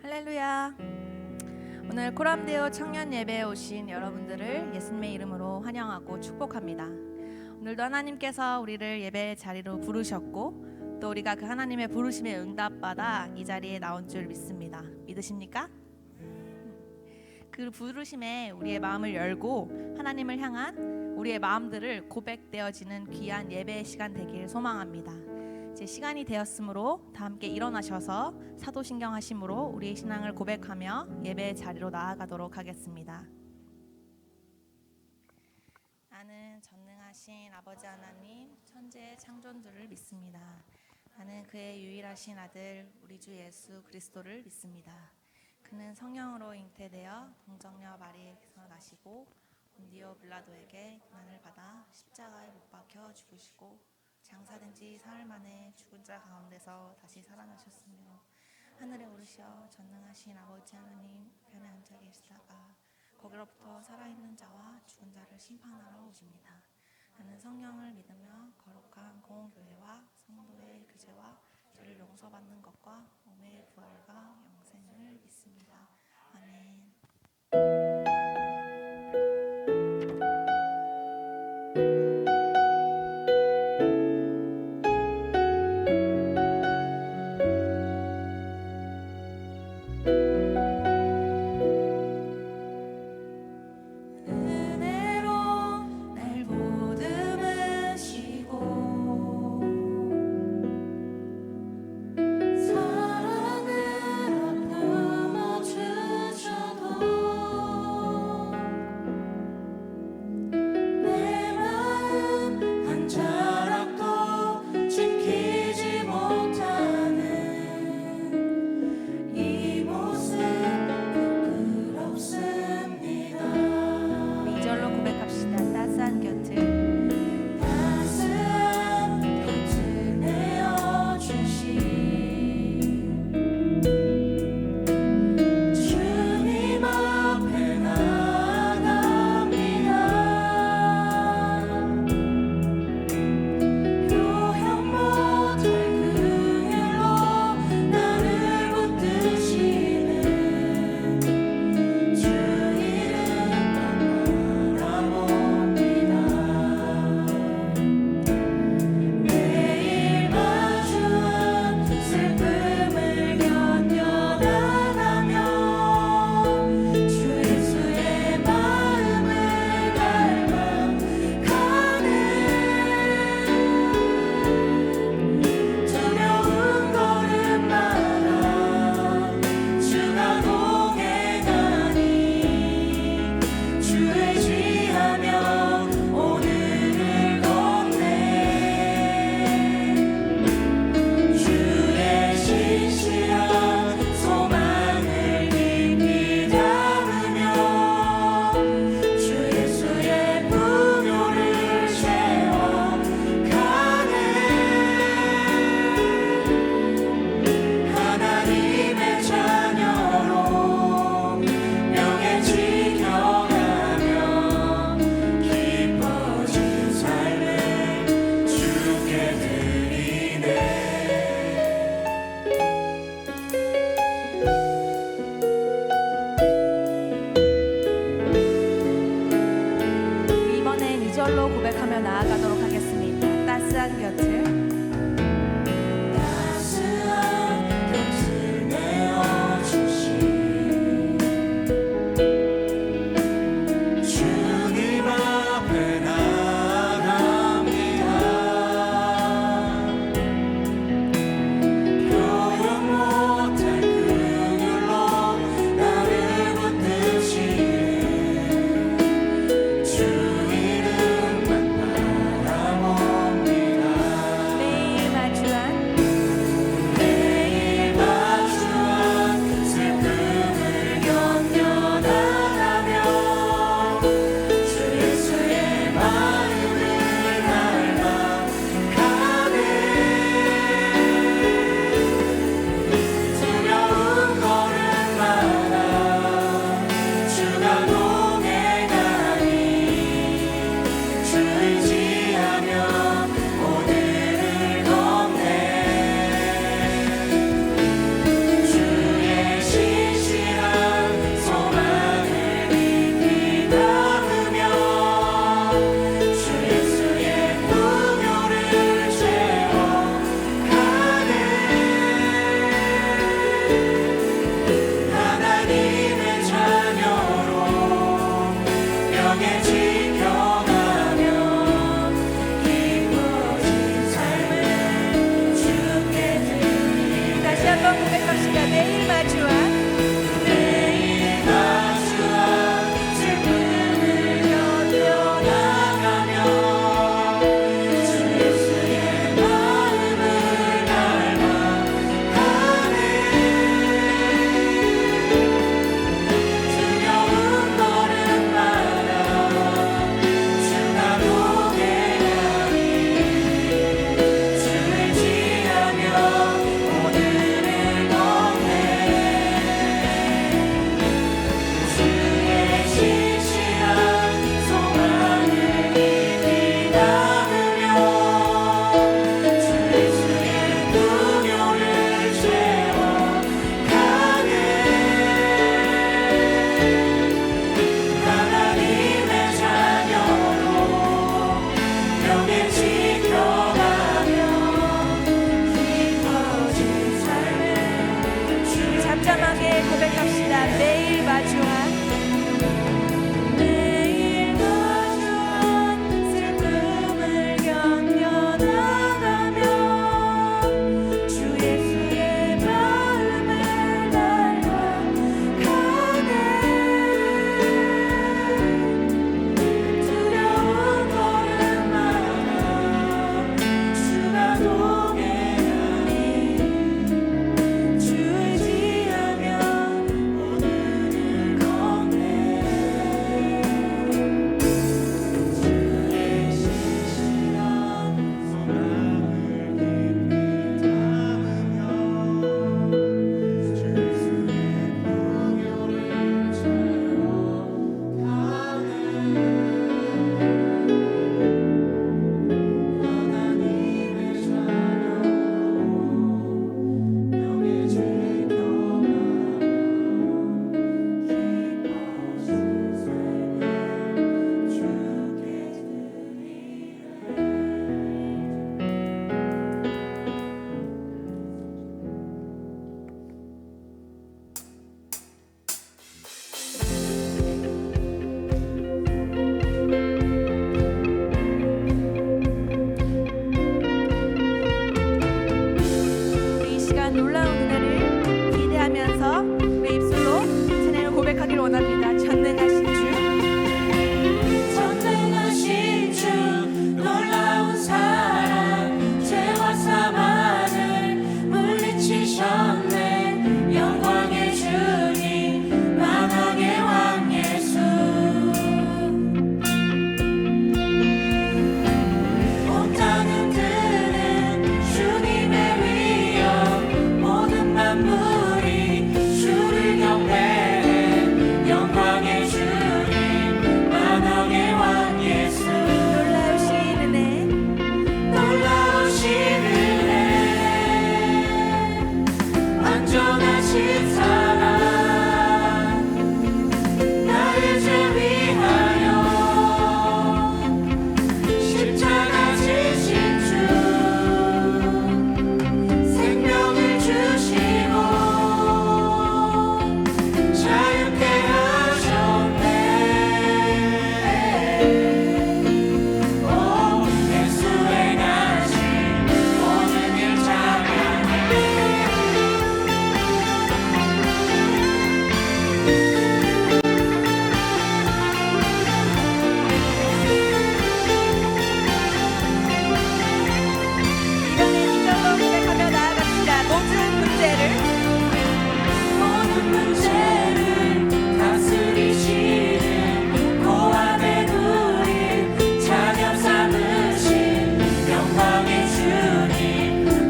할렐루야. 오늘 코람데오 청년 예배에 오신 여러분들을 예수님의 이름으로 환영하고 축복합니다. 오늘도 하나님께서 우리를 예배 자리로 부르셨고 또 우리가 그 하나님의 부르심에 응답받아 이 자리에 나온 줄 믿습니다. 믿으십니까? 그 부르심에 우리의 마음을 열고 하나님을 향한 우리의 마음들을 고백되어지는 귀한 예배의 시간 되길 소망합니다. 이제 시간이 되었으므로 다 함께 일어나셔서 사도신경 하심으로 우리의 신앙을 고백하며 예배의 자리로 나아가도록 하겠습니다. 나는 전능하신 아버지 하나님 천지의 창조주를 믿습니다. 나는 그의 유일하신 아들 우리 주 예수 그리스도를 믿습니다. 그는 성령으로 잉태되어 동정녀 마리에게서 나시고 본디오 빌라도에게 고난을 받아 십자가에 못 박혀 죽으시고 장사된 지 사흘 만에 죽은 자 가운데서 다시 살아나셨으며 하늘에 오르셔 전능하신 아버지 하나님 편에 앉아 계시다가 거기로부터 살아있는 자와 죽은 자를 심판하러 오십니다. 나는 성령을 믿으며 거룩한 공교회와 성도의 교제와 죄를 용서받는 것과 몸의 부활과 영생을 믿습니다. 아멘. 사랑으로 품어주 놀라운 은혜를 기대하면서 우리 입술로 찬양을 고백하기를 원합니다. 전능하신 주, 전능하신 주, 놀라운 사랑, 죄와 사망을 물리치셨네. 영광의 주님, 만왕의 왕 예수. 온 땅은 드는 주님의 위엄, 모든 만물이 주를 경배해. 영광의 주님, 만왕의 왕 예수. 놀라우신 은혜, 놀라우신 은혜, 완전하신 사랑, 나의 죄 위하여 십자가 지신 주, 생명을 주시고 자유케 하셨네. 오 예수 행하신 모든 일 찬양해. 이번에 믿음으로 고백하며 나아갑시다. 모든 문제를 다스리시는 고아의 누린 자녀 삼으신 영광의 주님,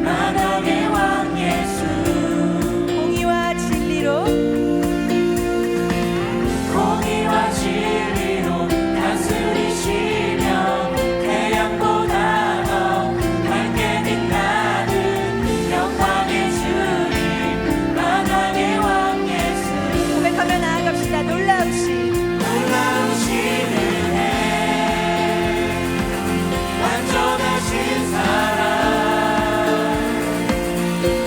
만왕의 왕 예수. 공의와 진리로 다스리시며 태양보다 더 밝게 빛나는 영광의 주님, 만왕의 왕 예수. 고백하며 나아갑시다. 놀라우신 은혜, 완전하신 사랑,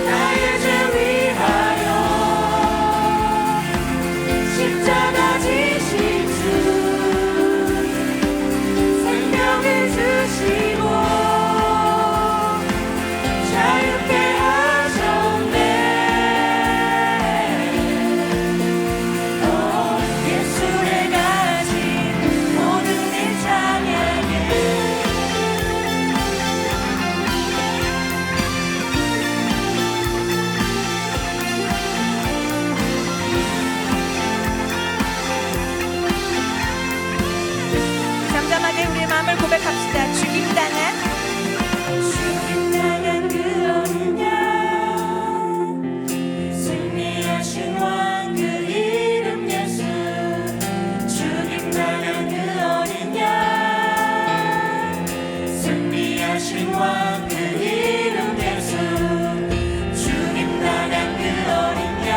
나의 죄 위하여 십자가 지신 주, 생명을 주시고 자유케 하셨네. 예수의 가진 모든 일 찬양해. 잠잠하게 우리의 마음을 고백합시다. 죽임당한 죽임당한 그 어린 양, 승리하신 왕 그 이름 예수. 죽임당한 그 어린 양, 승리하신 왕 그 이름 예수. 죽임당한 그 어린 양,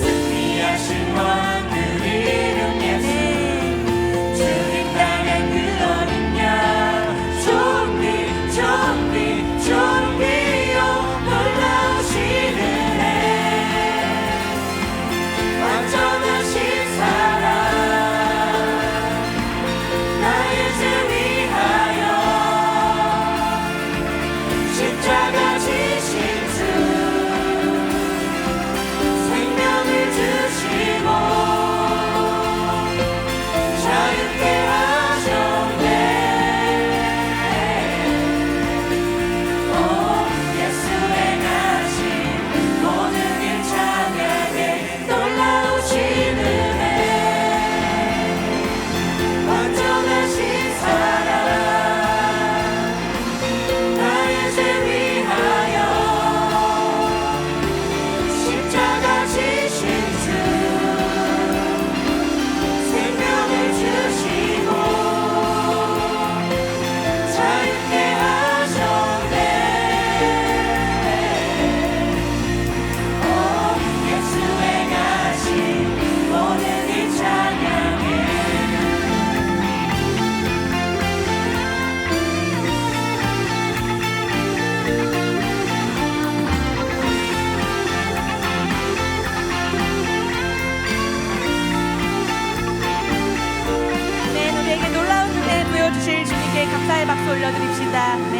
승리하신 왕 그 이름 예수. 죽임당한 그 어린 양, 좀비 좀비 좀비요, 놀라우신 은혜, 완전하신 사랑, 나의 죄 위하여 십자가 지신 주, 생명을 주시고 자유케 하셨네. 오 예수 행하신 모든 일 찬양해. 놀라우신 은혜, 완전하신 사랑, 나의 죄 위하여 십자가 지신 주, 생명을 주시고 자유케 하셨네. 오 예수 행하신 모든 일 찬양해. 아멘. 우리에게 놀라운 은혜 보여주실 주님께 감사의 박수 올려드립시다. 아멘.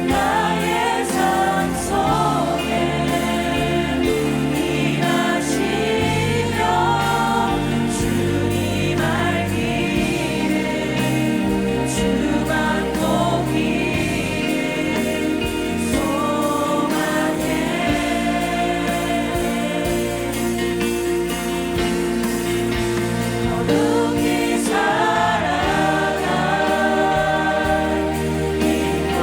나의 삶 속에 일하시며 주님 알기를 주만 보기를 소망해 거룩히 살아갈 힘과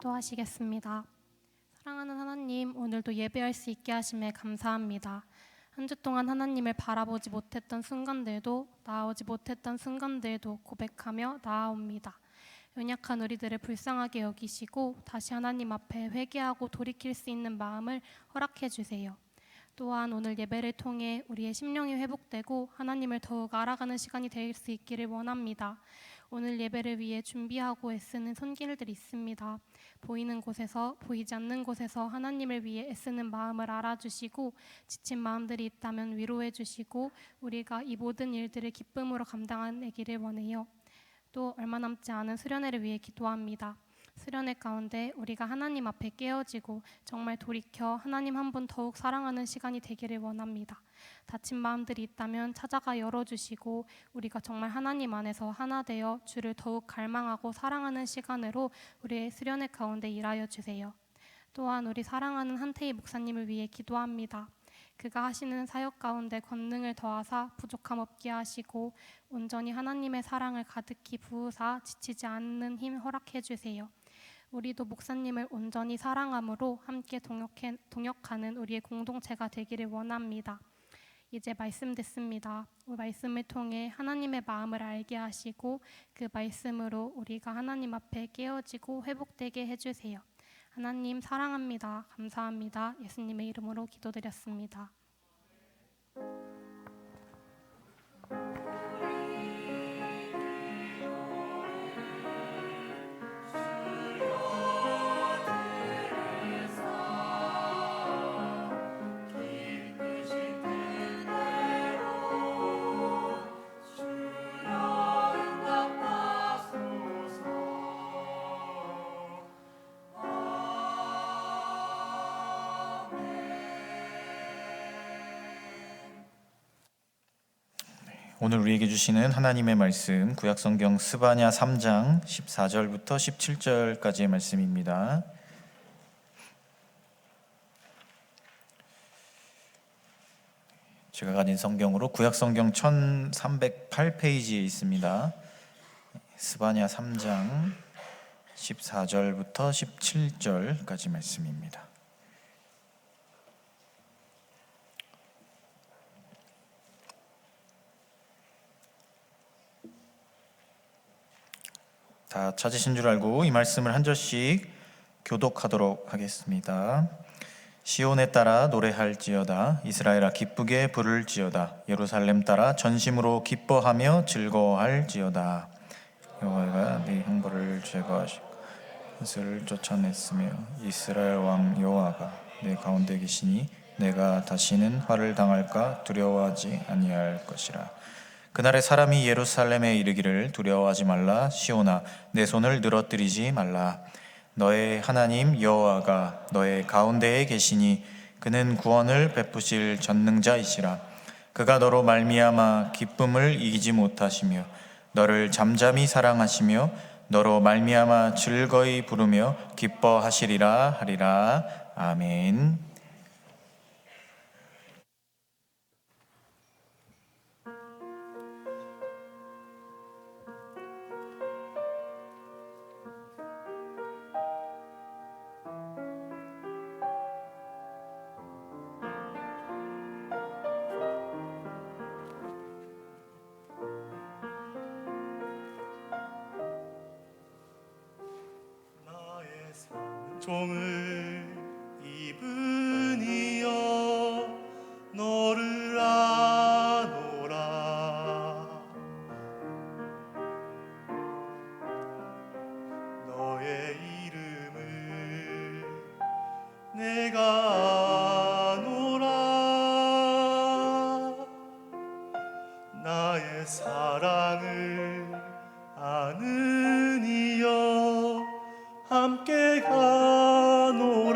기도하시겠습니다. 사랑하는 하나님, 오늘도 예배할 수 있게 하심에 감사합니다. 한 주 동안 하나님을 바라보지 못했던 순간들도 나아오지 못했던 순간들도 고백하며 나아옵니다. 연약한 우리들을 불쌍하게 여기시고 다시 하나님 앞에 회개하고 돌이킬 수 있는 마음을 허락해 주세요. 또한 오늘 예배를 통해 우리의 심령이 회복되고 하나님을 더욱 알아가는 시간이 될 수 있기를 원합니다. 오늘 예배를 위해 준비하고 애쓰는 손길들이 있습니다. 보이는 곳에서 보이지 않는 곳에서 하나님을 위해 애쓰는 마음을 알아주시고 지친 마음들이 있다면 위로해 주시고 우리가 이 모든 일들을 기쁨으로 감당하기를 원해요. 또 얼마 남지 않은 수련회를 위해 기도합니다. 수련회 가운데 우리가 하나님 앞에 깨어지고 정말 돌이켜 하나님 한 분 더욱 사랑하는 시간이 되기를 원합니다. 다친 마음들이 있다면 찾아가 열어주시고 우리가 정말 하나님 안에서 하나 되어 주를 더욱 갈망하고 사랑하는 시간으로 우리의 수련회 가운데 일하여 주세요. 또한 우리 사랑하는 한태희 목사님을 위해 기도합니다. 그가 하시는 사역 가운데 권능을 더하사 부족함 없게 하시고 온전히 하나님의 사랑을 가득히 부으사 지치지 않는 힘 허락해 주세요. 우리도 목사님을 온전히 사랑함으로 함께 동역하는 우리의 공동체가 되기를 원합니다. 이제 말씀 듣습니다. 말씀을 통해 하나님의 마음을 알게 하시고 그 말씀으로 우리가 하나님 앞에 깨어지고 회복되게 해주세요. 하나님 사랑합니다. 감사합니다. 예수님의 이름으로 기도드렸습니다. 오늘 우리에게 주시는 하나님의 말씀 구약성경 스바냐 3장 14절부터 17절까지의 말씀입니다. 제가 가진 성경으로 구약성경 1308페이지에 있습니다. 스바냐 3장 14절부터 17절까지 말씀입니다. 다 찾으신 줄 알고 이 말씀을 한 절씩 교독하도록 하겠습니다. 시온에 따라 노래할지어다. 이스라엘아 기쁘게 부를지어다. 예루살렘 따라 전심으로 기뻐하며 즐거워할지어다. 여호와가 네 형벌을 제거하시고 isra엘을 쫓아냈으며 이스라엘 왕 여호와가 내 가운데 계시니 내가 다시는 화를 당할까 두려워하지 아니할 것이라. 그날에 사람이 예루살렘에 이르기를 두려워하지 말라. 시온아 내 손을 늘어뜨리지 말라. 너의 하나님 여호와가 너의 가운데에 계시니 그는 구원을 베푸실 전능자이시라. 그가 너로 말미암아 기쁨을 이기지 못하시며 너를 잠잠히 사랑하시며 너로 말미암아 즐거이 부르며 기뻐하시리라 하리라. 아멘. 종을 입으니여 너를 아노라. 너의 이름을 내가 아노라. 나의 사랑을 아는 이여 함께 가노라.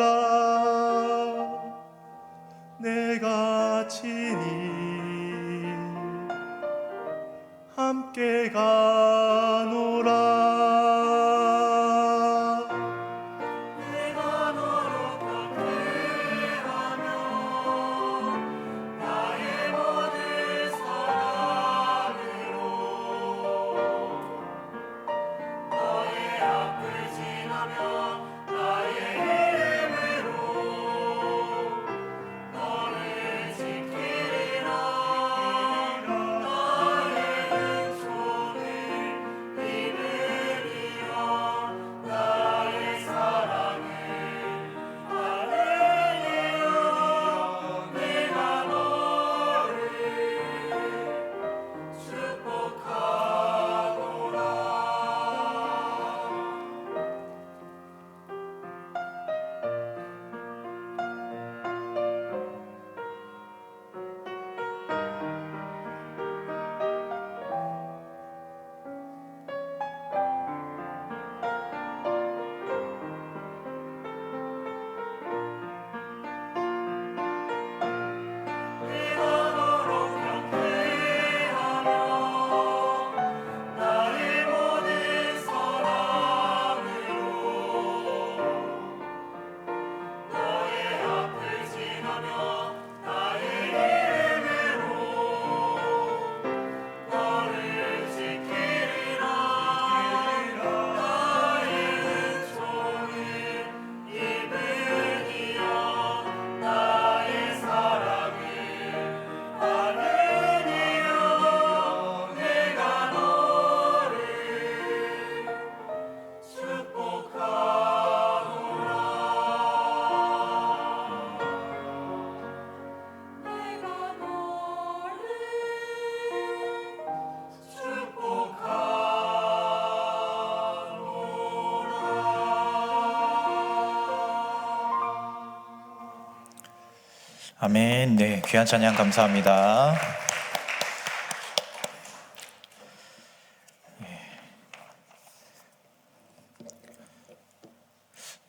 아멘. 네, 귀한 찬양 감사합니다.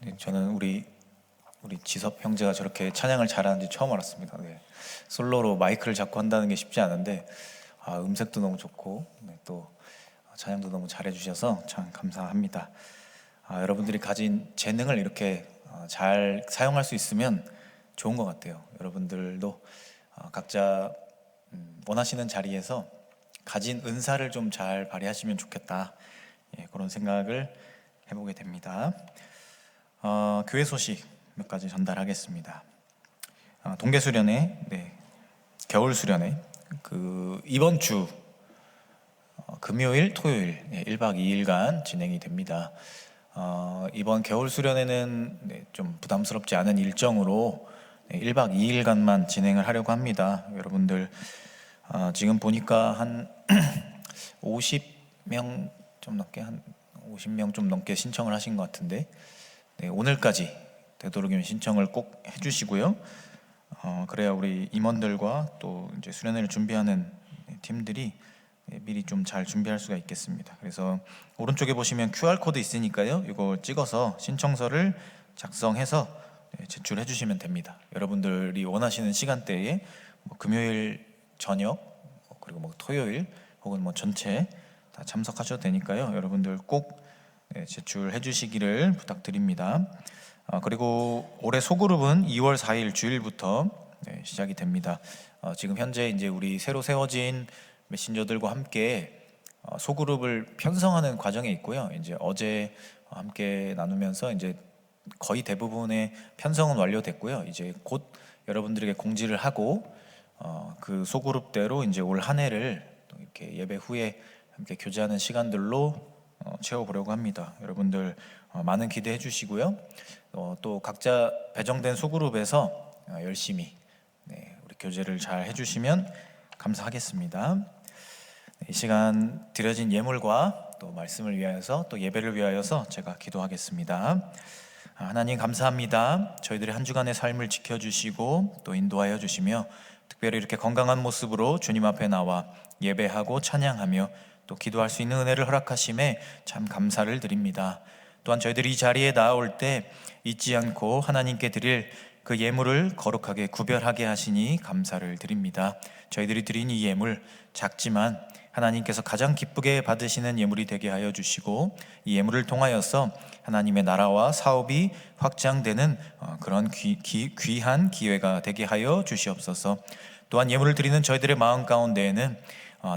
네, 저는 우리 지섭 형제가 저렇게 찬양을 잘하는지 처음 알았습니다. 네, 솔로로 마이크를 잡고 한다는 게 쉽지 않은데 음색도 너무 좋고 또 찬양도 너무 잘해주셔서 참 감사합니다. 여러분들이 가진 재능을 이렇게 잘 사용할 수 있으면 좋은 것 같아요. 여러분들도 각자 원하시는 자리에서 가진 은사를 좀 잘 발휘하시면 좋겠다, 그런 생각을 해보게 됩니다. 교회 소식 몇 가지 전달하겠습니다. 동계수련회, 겨울 수련회, 이번 주 금요일, 토요일 1박 2일간 진행이 됩니다. 이번 겨울 수련회는 좀 부담스럽지 않은 일정으로 1박 2일간만 진행을 하려고 합니다. 여러분들 지금 보니까 한 50명 좀 넘게, 한 50명 좀 넘게 신청을 하신 것 같은데, 오늘까지 되도록이면 신청을 꼭 해주시고요. 그래야 우리 임원들과 또 이제 수련회를 준비하는 팀들이 미리 좀 잘 준비할 수가 있겠습니다. 그래서 오른쪽에 보시면 QR코드 있으니까요, 이거 찍어서 신청서를 작성해서 제출해 주시면 됩니다. 여러분들이 원하시는 시간대에 금요일 저녁, 그리고 토요일 혹은 전체 다 참석하셔도 되니까요, 여러분들 꼭 제출해 주시기를 부탁드립니다. 그리고 올해 소그룹은 2월 4일 주일부터 시작이 됩니다. 지금 현재 이제 우리 새로 세워진 메신저들과 함께 소그룹을 편성하는 과정에 있고요. 이제 어제 함께 나누면서 이제 거의 대부분의 편성은 완료됐고요. 이제 곧 여러분들에게 공지를 하고 그 소그룹대로 이제 올 한 해를 이렇게 예배 후에 함께 교제하는 시간들로 채워보려고 합니다. 여러분들 많은 기대해 주시고요. 또 각자 배정된 소그룹에서 열심히 우리 교제를 잘 해주시면 감사하겠습니다. 이 시간 드려진 예물과 또 말씀을 위하여서, 또 예배를 위하여서 제가 기도하겠습니다. 하나님 감사합니다. 저희들의 한 주간의 삶을 지켜주시고 또 인도하여 주시며, 특별히 이렇게 건강한 모습으로 주님 앞에 나와 예배하고 찬양하며 또 기도할 수 있는 은혜를 허락하심에 참 감사를 드립니다. 또한 저희들이 이 자리에 나아올 때 잊지 않고 하나님께 드릴 그 예물을 거룩하게 구별하게 하시니 감사를 드립니다. 저희들이 드린 이 예물, 작지만 하나님께서 가장 기쁘게 받으시는 예물이 되게 하여 주시고, 이 예물을 통하여서 하나님의 나라와 사업이 확장되는 그런 귀한 기회가 되게 하여 주시옵소서. 또한 예물을 드리는 저희들의 마음 가운데에는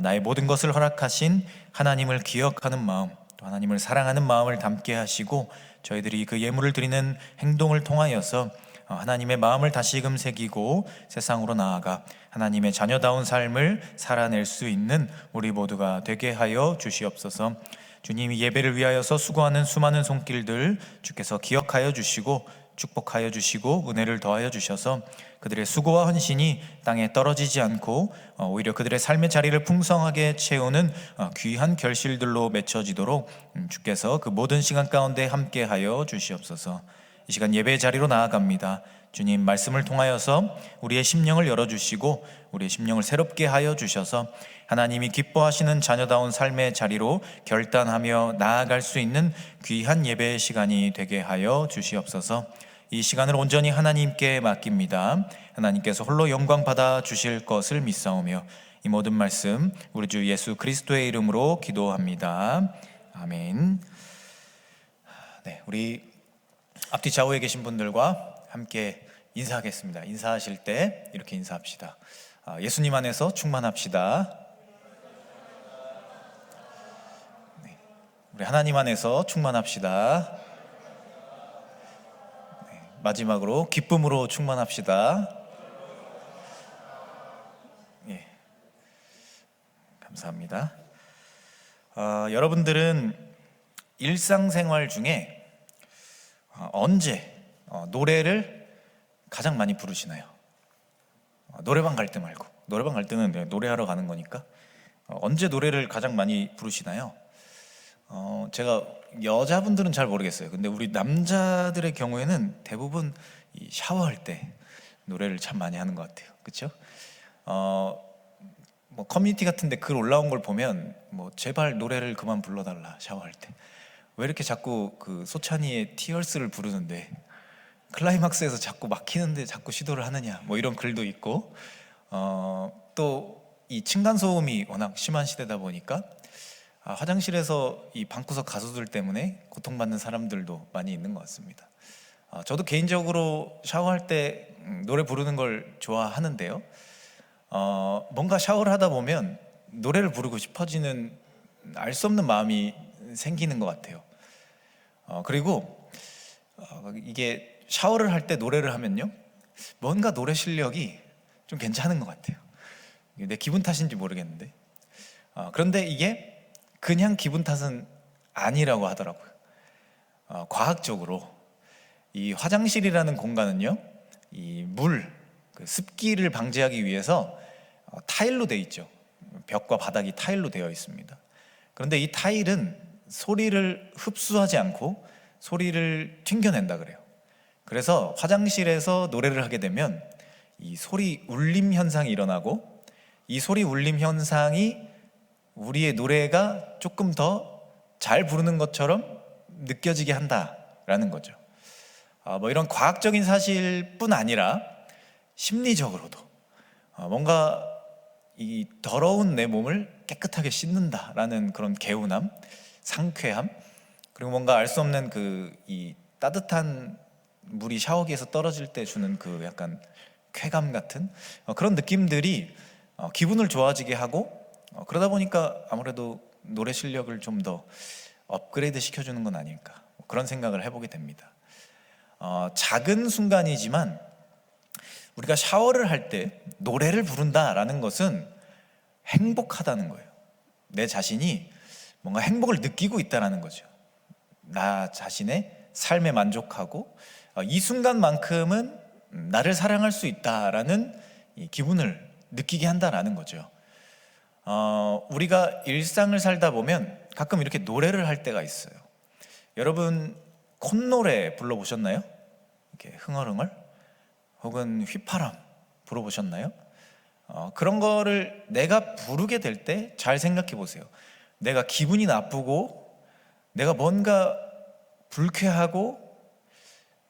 나의 모든 것을 허락하신 하나님을 기억하는 마음, 또 하나님을 사랑하는 마음을 담게 하시고, 저희들이 그 예물을 드리는 행동을 통하여서 하나님의 마음을 다시금 새기고 세상으로 나아가 하나님의 자녀다운 삶을 살아낼 수 있는 우리 모두가 되게 하여 주시옵소서. 주님이 예배를 위하여서 수고하는 수많은 손길들 주께서 기억하여 주시고 축복하여 주시고 은혜를 더하여 주셔서 그들의 수고와 헌신이 땅에 떨어지지 않고 오히려 그들의 삶의 자리를 풍성하게 채우는 귀한 결실들로 맺혀지도록 주께서 그 모든 시간 가운데 함께하여 주시옵소서. 이 시간 예배의 자리로 나아갑니다. 주님, 말씀을 통하여서 우리의 심령을 열어주시고 우리의 심령을 새롭게 하여 주셔서 하나님이 기뻐하시는 자녀다운 삶의 자리로 결단하며 나아갈 수 있는 귀한 예배의 시간이 되게 하여 주시옵소서. 이 시간을 온전히 하나님께 맡깁니다. 하나님께서 홀로 영광 받아 주실 것을 믿사오며 이 모든 말씀 우리 주 예수 그리스도의 이름으로 기도합니다. 아멘. 우리 앞뒤 좌우에 계신 분들과 함께 인사하겠습니다. 인사하실 때 이렇게 인사합시다. 예수님 안에서 충만합시다. 우리 하나님 안에서 충만합시다. 마지막으로 기쁨으로 충만합시다. 감사합니다. 여러분들은 일상생활 중에 언제 노래를 가장 많이 부르시나요? 노래방 갈 때 말고, 노래방 갈 때는 노래하러 가는 거니까 언제 노래를 가장 많이 부르시나요? 제가 여자분들은 잘 모르겠어요. 근데 우리 남자들의 경우에는 대부분 이 샤워할 때 노래를 참 많이 하는 것 같아요. 그렇죠? 뭐 커뮤니티 같은데 글 올라온 걸 보면 뭐 제발 노래를 그만 불러달라, 샤워할 때 왜 이렇게 자꾸 그 소찬이의 티얼스를 부르는데 클라이막스에서 자꾸 막히는데 자꾸 시도를 하느냐, 뭐 이런 글도 있고, 또 이 층간 소음이 워낙 심한 시대다 보니까 화장실에서 이 방구석 가수들 때문에 고통받는 사람들도 많이 있는 것 같습니다. 저도 개인적으로 샤워할 때 노래 부르는 걸 좋아하는데요. 뭔가 샤워를 하다 보면 노래를 부르고 싶어지는 알 수 없는 마음이 생기는 것 같아요. 그리고 이게 샤워를 할 때 노래를 하면요, 뭔가 노래 실력이 좀 괜찮은 것 같아요. 내 기분 탓인지 모르겠는데, 그런데 이게 그냥 기분 탓은 아니라고 하더라고요. 과학적으로 이 화장실이라는 공간은요, 이 그 습기를 방지하기 위해서 타일로 되어 있죠. 벽과 바닥이 타일로 되어 있습니다. 그런데 이 타일은 소리를 흡수하지 않고 소리를 튕겨낸다 그래요. 그래서 화장실에서 노래를 하게 되면 이 소리 울림 현상이 일어나고, 이 소리 울림 현상이 우리의 노래가 조금 더 잘 부르는 것처럼 느껴지게 한다라는 거죠. 뭐 이런 과학적인 사실뿐 아니라 심리적으로도 뭔가 이 더러운 내 몸을 깨끗하게 씻는다라는 그런 개운함, 상쾌함, 그리고 뭔가 알 수 없는 그 이 따뜻한 물이 샤워기에서 떨어질 때 주는 그 약간 쾌감 같은 그런 느낌들이 기분을 좋아지게 하고, 그러다 보니까 아무래도 노래 실력을 좀 더 업그레이드 시켜주는 건 아닐까, 그런 생각을 해보게 됩니다. 작은 순간이지만 우리가 샤워를 할 때 노래를 부른다라는 것은 행복하다는 거예요. 내 자신이 뭔가 행복을 느끼고 있다는 거죠. 나 자신의 삶에 만족하고 이 순간만큼은 나를 사랑할 수 있다라는 이 기분을 느끼게 한다라는 거죠. 우리가 일상을 살다 보면 가끔 이렇게 노래를 할 때가 있어요. 여러분 콧노래 불러보셨나요? 이렇게 흥얼흥얼 혹은 휘파람 불어보셨나요? 그런 거를 내가 부르게 될 때 잘 생각해 보세요. 내가 기분이 나쁘고 내가 뭔가 불쾌하고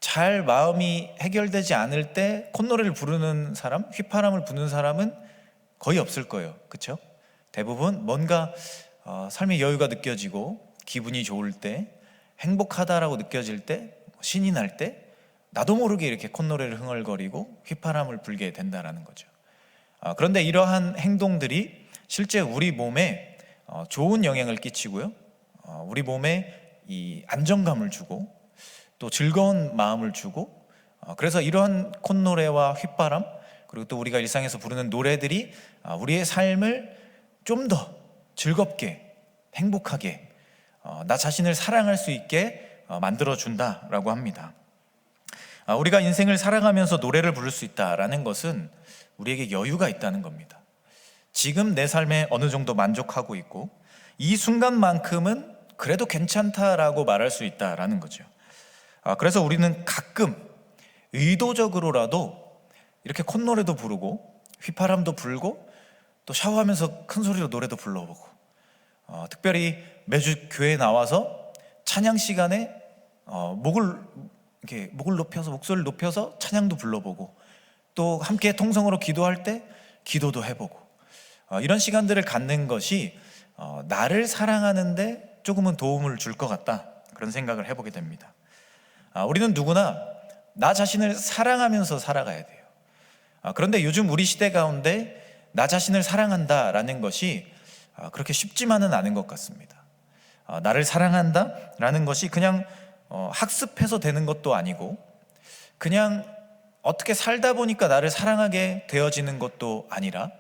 잘 마음이 해결되지 않을 때 콧노래를 부르는 사람, 휘파람을 부는 사람은 거의 없을 거예요. 그렇죠? 대부분 뭔가 삶의 여유가 느껴지고 기분이 좋을 때, 행복하다라고 느껴질 때, 신이 날 때 나도 모르게 이렇게 콧노래를 흥얼거리고 휘파람을 불게 된다라는 거죠. 그런데 이러한 행동들이 실제 우리 몸에 좋은 영향을 끼치고요, 우리 몸에 이 안정감을 주고 또 즐거운 마음을 주고, 그래서 이러한 콧노래와 휘파람, 그리고 또 우리가 일상에서 부르는 노래들이 우리의 삶을 좀 더 즐겁게, 행복하게, 나 자신을 사랑할 수 있게 만들어준다라고 합니다. 우리가 인생을 살아가면서 노래를 부를 수 있다라는 것은 우리에게 여유가 있다는 겁니다. 지금 내 삶에 어느 정도 만족하고 있고 이 순간만큼은 그래도 괜찮다라고 말할 수 있다라는 거죠. 그래서 우리는 가끔 의도적으로라도 이렇게 콧노래도 부르고 휘파람도 불고 또 샤워하면서 큰 소리로 노래도 불러보고, 특별히 매주 교회에 나와서 찬양 시간에 목을 높여서, 목소리를 높여서 찬양도 불러보고, 또 함께 통성으로 기도할 때 기도도 해보고, 이런 시간들을 갖는 것이 나를 사랑하는데 조금은 도움을 줄 것 같다, 그런 생각을 해보게 됩니다. 우리는 누구나 나 자신을 사랑하면서 살아가야 돼요. 그런데 요즘 우리 시대 가운데 나 자신을 사랑한다라는 것이 그렇게 쉽지만은 않은 것 같습니다. 나를 사랑한다라는 것이 그냥 학습해서 되는 것도 아니고, 그냥 어떻게 살다 보니까 나를 사랑하게 되어지는 것도 아니라,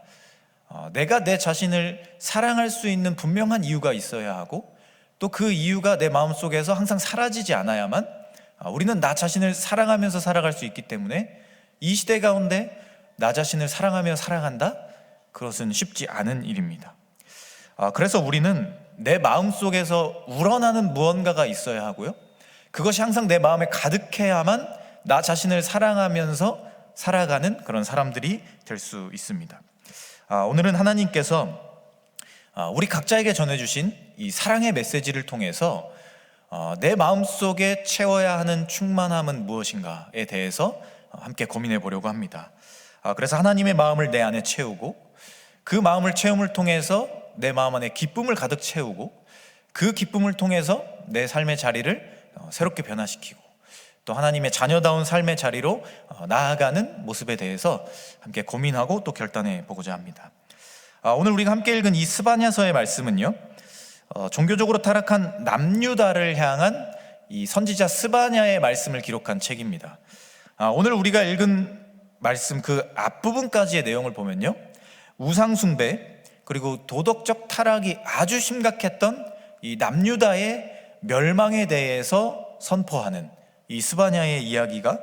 내가 내 자신을 사랑할 수 있는 분명한 이유가 있어야 하고, 또 그 이유가 내 마음속에서 항상 사라지지 않아야만 우리는 나 자신을 사랑하면서 살아갈 수 있기 때문에, 이 시대 가운데 나 자신을 사랑하며 살아간다? 그것은 쉽지 않은 일입니다. 그래서 우리는 내 마음속에서 우러나는 무언가가 있어야 하고요, 그것이 항상 내 마음에 가득해야만 나 자신을 사랑하면서 살아가는 그런 사람들이 될 수 있습니다. 오늘은 하나님께서 우리 각자에게 전해주신 이 사랑의 메시지를 통해서 내 마음속에 채워야 하는 충만함은 무엇인가에 대해서 함께 고민해 보려고 합니다. 그래서 하나님의 마음을 내 안에 채우고, 그 마음을 채움을 통해서 내 마음 안에 기쁨을 가득 채우고, 그 기쁨을 통해서 내 삶의 자리를 새롭게 변화시키고, 또 하나님의 자녀다운 삶의 자리로 나아가는 모습에 대해서 함께 고민하고 또 결단해 보고자 합니다. 오늘 우리가 함께 읽은 이 스바냐서의 말씀은요, 종교적으로 타락한 남유다를 향한 이 선지자 스바냐의 말씀을 기록한 책입니다. 오늘 우리가 읽은 말씀 그 앞부분까지의 내용을 보면요, 우상숭배 그리고 도덕적 타락이 아주 심각했던 이 남유다의 멸망에 대해서 선포하는 이 스바냐의 이야기가,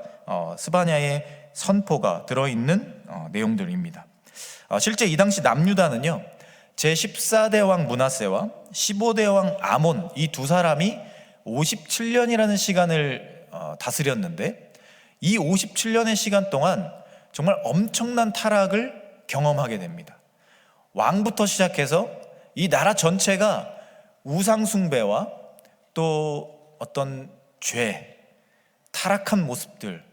스바냐의 선포가 들어있는 내용들입니다. 실제 이 당시 남유다는요, 제14대 왕 므낫세와 15대 왕 아몬, 이 두 사람이 57년이라는 시간을 다스렸는데, 이 57년의 시간 동안 정말 엄청난 타락을 경험하게 됩니다. 왕부터 시작해서 이 나라 전체가 우상숭배와 또 어떤 죄, 타락한 모습들,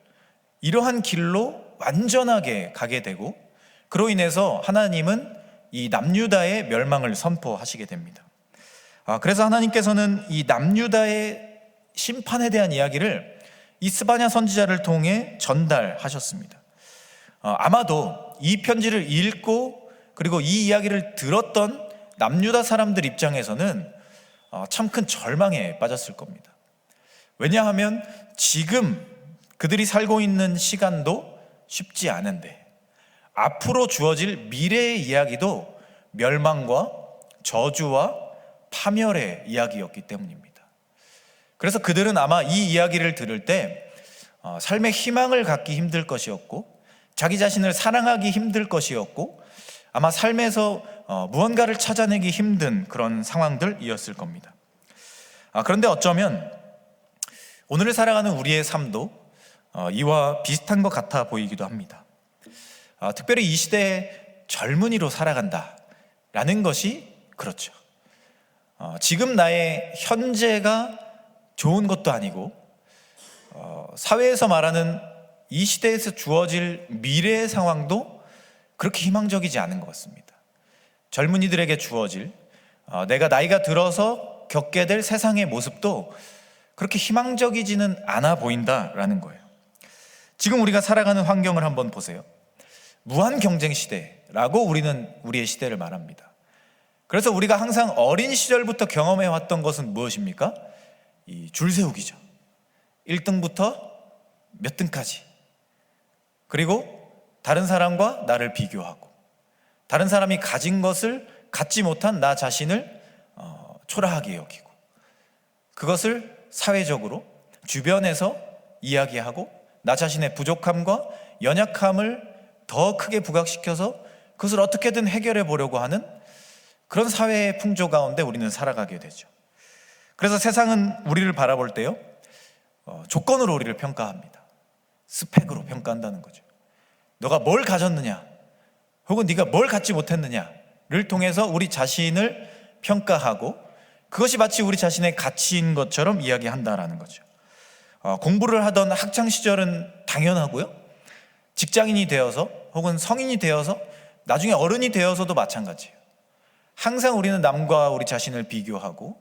이러한 길로 완전하게 가게 되고, 그로 인해서 하나님은 이 남유다의 멸망을 선포하시게 됩니다. 그래서 하나님께서는 이 남유다의 심판에 대한 이야기를 이 스바냐 선지자를 통해 전달하셨습니다. 아마도 이 편지를 읽고 그리고 이 이야기를 들었던 남유다 사람들 입장에서는 참 큰 절망에 빠졌을 겁니다. 왜냐하면 지금 그들이 살고 있는 시간도 쉽지 않은데, 앞으로 주어질 미래의 이야기도 멸망과 저주와 파멸의 이야기였기 때문입니다. 그래서 그들은 아마 이 이야기를 들을 때 삶의 희망을 갖기 힘들 것이었고, 자기 자신을 사랑하기 힘들 것이었고, 아마 삶에서 무언가를 찾아내기 힘든 그런 상황들이었을 겁니다. 그런데 어쩌면 오늘을 살아가는 우리의 삶도 이와 비슷한 것 같아 보이기도 합니다. 특별히 이 시대에 젊은이로 살아간다라는 것이 그렇죠. 지금 나의 현재가 좋은 것도 아니고, 사회에서 말하는 이 시대에서 주어질 미래의 상황도 그렇게 희망적이지 않은 것 같습니다. 젊은이들에게 주어질 내가 나이가 들어서 겪게 될 세상의 모습도 그렇게 희망적이지는 않아 보인다라는 거예요. 지금 우리가 살아가는 환경을 한번 보세요. 무한 경쟁 시대라고 우리는 우리의 시대를 말합니다. 그래서 우리가 항상 어린 시절부터 경험해 왔던 것은 무엇입니까? 이 줄 세우기죠. 1등부터 몇 등까지. 그리고 다른 사람과 나를 비교하고, 다른 사람이 가진 것을 갖지 못한 나 자신을 초라하게 여기고, 그것을 사회적으로 주변에서 이야기하고 나 자신의 부족함과 연약함을 더 크게 부각시켜서 그것을 어떻게든 해결해 보려고 하는 그런 사회의 풍조 가운데 우리는 살아가게 되죠. 그래서 세상은 우리를 바라볼 때요, 조건으로 우리를 평가합니다. 스펙으로 평가한다는 거죠. 너가 뭘 가졌느냐, 혹은 네가 뭘 갖지 못했느냐를 통해서 우리 자신을 평가하고, 그것이 마치 우리 자신의 가치인 것처럼 이야기한다라는 거죠. 공부를 하던 학창 시절은 당연하고요, 직장인이 되어서 혹은 성인이 되어서 나중에 어른이 되어서도 마찬가지예요. 항상 우리는 남과 우리 자신을 비교하고,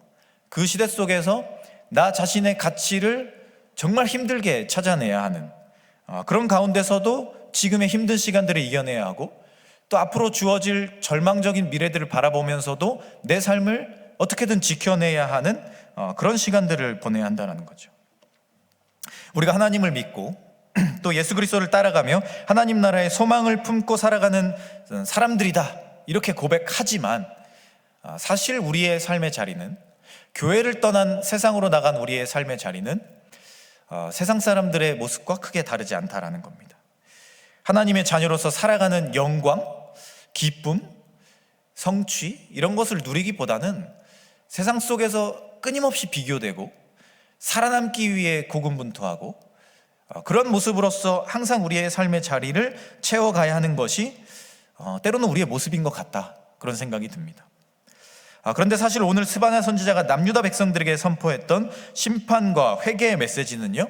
그 시대 속에서 나 자신의 가치를 정말 힘들게 찾아내야 하는 그런 가운데서도 지금의 힘든 시간들을 이겨내야 하고, 또 앞으로 주어질 절망적인 미래들을 바라보면서도 내 삶을 어떻게든 지켜내야 하는 그런 시간들을 보내야 한다는 거죠. 우리가 하나님을 믿고 또 예수 그리스도를 따라가며 하나님 나라의 소망을 품고 살아가는 사람들이다, 이렇게 고백하지만 사실 우리의 삶의 자리는, 교회를 떠난 세상으로 나간 우리의 삶의 자리는 세상 사람들의 모습과 크게 다르지 않다라는 겁니다. 하나님의 자녀로서 살아가는 영광, 기쁨, 성취, 이런 것을 누리기보다는 세상 속에서 끊임없이 비교되고 살아남기 위해 고군분투하고 그런 모습으로서 항상 우리의 삶의 자리를 채워가야 하는 것이 때로는 우리의 모습인 것 같다, 그런 생각이 듭니다. 그런데 사실 오늘 스바냐 선지자가 남유다 백성들에게 선포했던 심판과 회개의 메시지는요,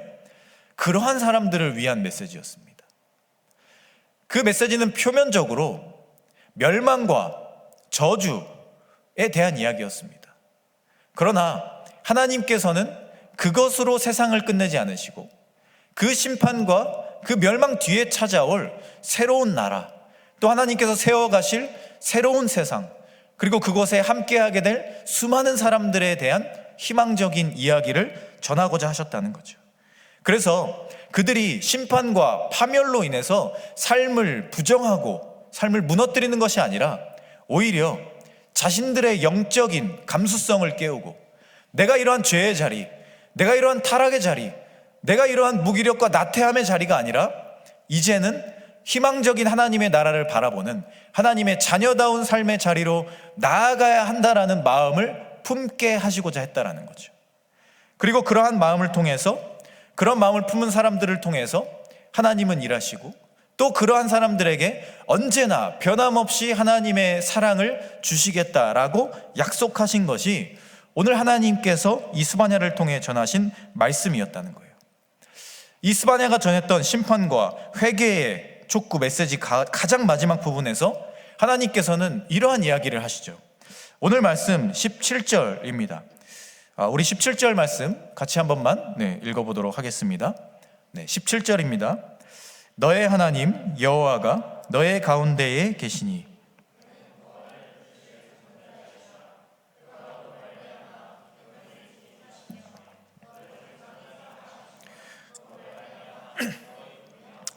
그러한 사람들을 위한 메시지였습니다. 그 메시지는 표면적으로 멸망과 저주에 대한 이야기였습니다. 그러나 하나님께서는 그것으로 세상을 끝내지 않으시고 그 심판과 그 멸망 뒤에 찾아올 새로운 나라, 또 하나님께서 세워가실 새로운 세상, 그리고 그곳에 함께하게 될 수많은 사람들에 대한 희망적인 이야기를 전하고자 하셨다는 거죠. 그래서 그들이 심판과 파멸로 인해서 삶을 부정하고 삶을 무너뜨리는 것이 아니라 오히려 자신들의 영적인 감수성을 깨우고, 내가 이러한 죄의 자리, 내가 이러한 타락의 자리, 내가 이러한 무기력과 나태함의 자리가 아니라 이제는 희망적인 하나님의 나라를 바라보는 하나님의 자녀다운 삶의 자리로 나아가야 한다라는 마음을 품게 하시고자 했다라는 거죠. 그리고 그러한 마음을 통해서, 그런 마음을 품은 사람들을 통해서 하나님은 일하시고, 또 그러한 사람들에게 언제나 변함없이 하나님의 사랑을 주시겠다라고 약속하신 것이 오늘 하나님께서 이 스바냐를 통해 전하신 말씀이었다는 거예요. 이 스바냐가 전했던 심판과 회개의 촉구 메시지 가장 마지막 부분에서 하나님께서는 이러한 이야기를 하시죠. 오늘 말씀 17절입니다. 우리 17절 말씀 같이 한 번만 읽어보도록 하겠습니다. 17절입니다. 너의 하나님 여호와가 너의 가운데에 계시니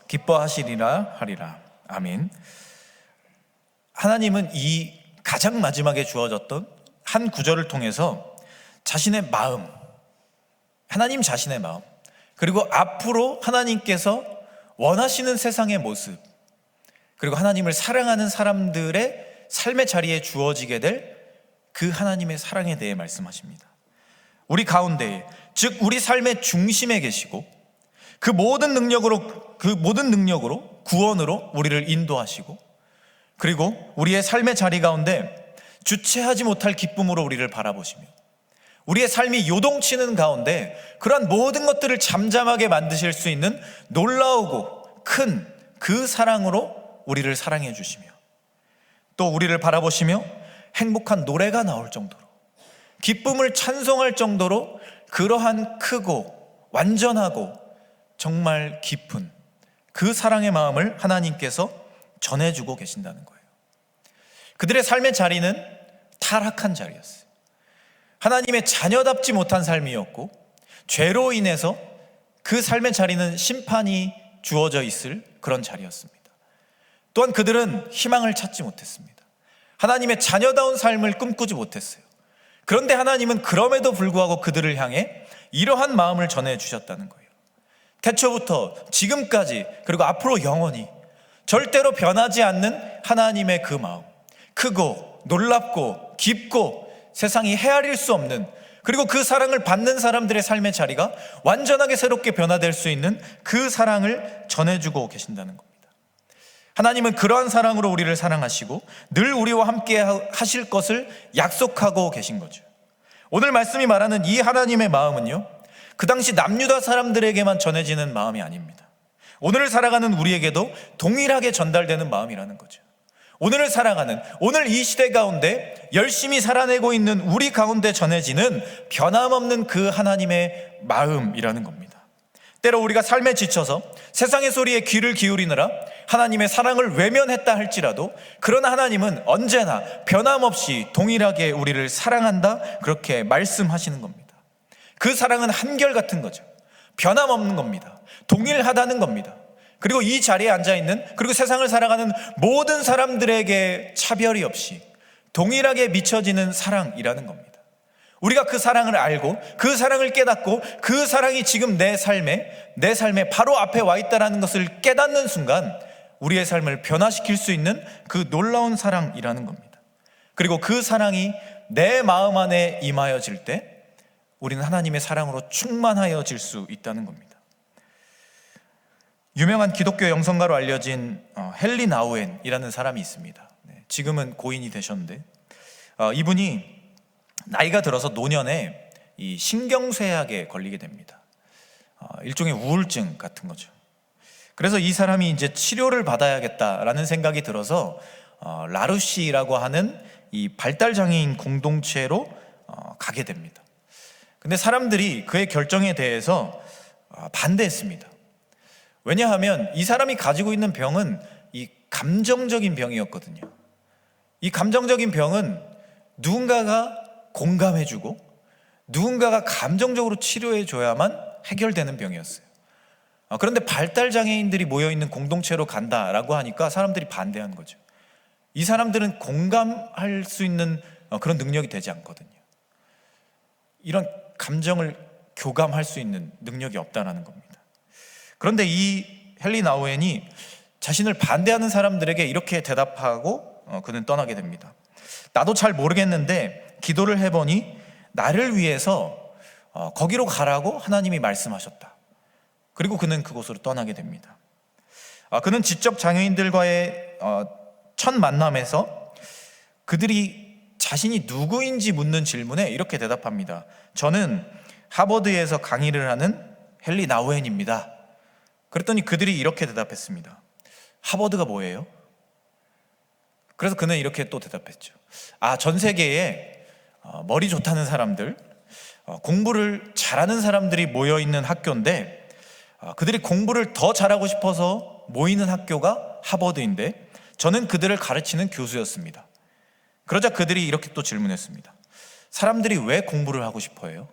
기뻐하시리라 하리라. 아멘. 하나님은 이 가장 마지막에 주어졌던 한 구절을 통해서 자신의 마음, 하나님 자신의 마음, 그리고 앞으로 하나님께서 원하시는 세상의 모습, 그리고 하나님을 사랑하는 사람들의 삶의 자리에 주어지게 될 그 하나님의 사랑에 대해 말씀하십니다. 우리 가운데, 즉 우리 삶의 중심에 계시고 그 모든 능력으로 구원으로 우리를 인도하시고, 그리고 우리의 삶의 자리 가운데 주체하지 못할 기쁨으로 우리를 바라보시며 우리의 삶이 요동치는 가운데 그러한 모든 것들을 잠잠하게 만드실 수 있는 놀라우고 큰 그 사랑으로 우리를 사랑해 주시며, 또 우리를 바라보시며 행복한 노래가 나올 정도로, 기쁨을 찬송할 정도로 그러한 크고 완전하고 정말 깊은 그 사랑의 마음을 하나님께서 전해주고 계신다는 거예요. 그들의 삶의 자리는 타락한 자리였어요. 하나님의 자녀답지 못한 삶이었고, 죄로 인해서 그 삶의 자리는 심판이 주어져 있을 그런 자리였습니다. 또한 그들은 희망을 찾지 못했습니다. 하나님의 자녀다운 삶을 꿈꾸지 못했어요. 그런데 하나님은 그럼에도 불구하고 그들을 향해 이러한 마음을 전해주셨다는 거예요. 태초부터 지금까지, 그리고 앞으로 영원히 절대로 변하지 않는 하나님의 그 마음, 크고 놀랍고 깊고 세상이 헤아릴 수 없는, 그리고 그 사랑을 받는 사람들의 삶의 자리가 완전하게 새롭게 변화될 수 있는 그 사랑을 전해주고 계신다는 겁니다. 하나님은 그러한 사랑으로 우리를 사랑하시고 늘 우리와 함께 하실 것을 약속하고 계신 거죠. 오늘 말씀이 말하는 이 하나님의 마음은요, 그 당시 남유다 사람들에게만 전해지는 마음이 아닙니다. 오늘을 살아가는 우리에게도 동일하게 전달되는 마음이라는 거죠. 오늘을 살아가는, 오늘 이 시대 가운데 열심히 살아내고 있는 우리 가운데 전해지는 변함없는 그 하나님의 마음이라는 겁니다. 때로 우리가 삶에 지쳐서 세상의 소리에 귀를 기울이느라 하나님의 사랑을 외면했다 할지라도, 그러나 하나님은 언제나 변함없이 동일하게 우리를 사랑한다, 그렇게 말씀하시는 겁니다. 그 사랑은 한결같은 거죠. 변함없는 겁니다. 동일하다는 겁니다. 그리고 이 자리에 앉아있는, 그리고 세상을 살아가는 모든 사람들에게 차별이 없이 동일하게 미쳐지는 사랑이라는 겁니다. 우리가 그 사랑을 알고 그 사랑을 깨닫고 그 사랑이 지금 내 삶에 바로 앞에 와 있다는 것을 깨닫는 순간 우리의 삶을 변화시킬 수 있는 그 놀라운 사랑이라는 겁니다. 그리고 그 사랑이 내 마음 안에 임하여질 때 우리는 하나님의 사랑으로 충만하여질 수 있다는 겁니다. 유명한 기독교 영성가로 알려진 헨리 나우엔이라는 사람이 있습니다. 지금은 고인이 되셨는데 이분이 나이가 들어서 노년에 이 신경쇠약에 걸리게 됩니다. 일종의 우울증 같은 거죠. 그래서 이 사람이 이제 치료를 받아야겠다라는 생각이 들어서 라루시라고 하는 이 발달 장애인 공동체로 가게 됩니다. 근데 사람들이 그의 결정에 대해서 반대했습니다. 왜냐하면 이 사람이 가지고 있는 병은 이 감정적인 병이었거든요. 이 감정적인 병은 누군가가 공감해주고 누군가가 감정적으로 치료해줘야만 해결되는 병이었어요. 그런데 발달장애인들이 모여있는 공동체로 간다라고 하니까 사람들이 반대한 거죠. 이 사람들은 공감할 수 있는 그런 능력이 되지 않거든요. 이런 감정을 교감할 수 있는 능력이 없다는 겁니다. 그런데 이 헨리 나우엔이 자신을 반대하는 사람들에게 이렇게 대답하고 그는 떠나게 됩니다. 나도 잘 모르겠는데 기도를 해보니 나를 위해서 거기로 가라고 하나님이 말씀하셨다. 그리고 그는 그곳으로 떠나게 됩니다. 그는 지적 장애인들과의 첫 만남에서 그들이 자신이 누구인지 묻는 질문에 이렇게 대답합니다. 저는 하버드에서 강의를 하는 헨리 나우엔입니다. 그랬더니 그들이 이렇게 대답했습니다. 하버드가 뭐예요? 그래서 그는 이렇게 또 대답했죠. 전 세계에 머리 좋다는 사람들, 공부를 잘하는 사람들이 모여있는 학교인데 그들이 공부를 더 잘하고 싶어서 모이는 학교가 하버드인데 저는 그들을 가르치는 교수였습니다. 그러자 그들이 이렇게 또 질문했습니다. 사람들이 왜 공부를 하고 싶어 해요?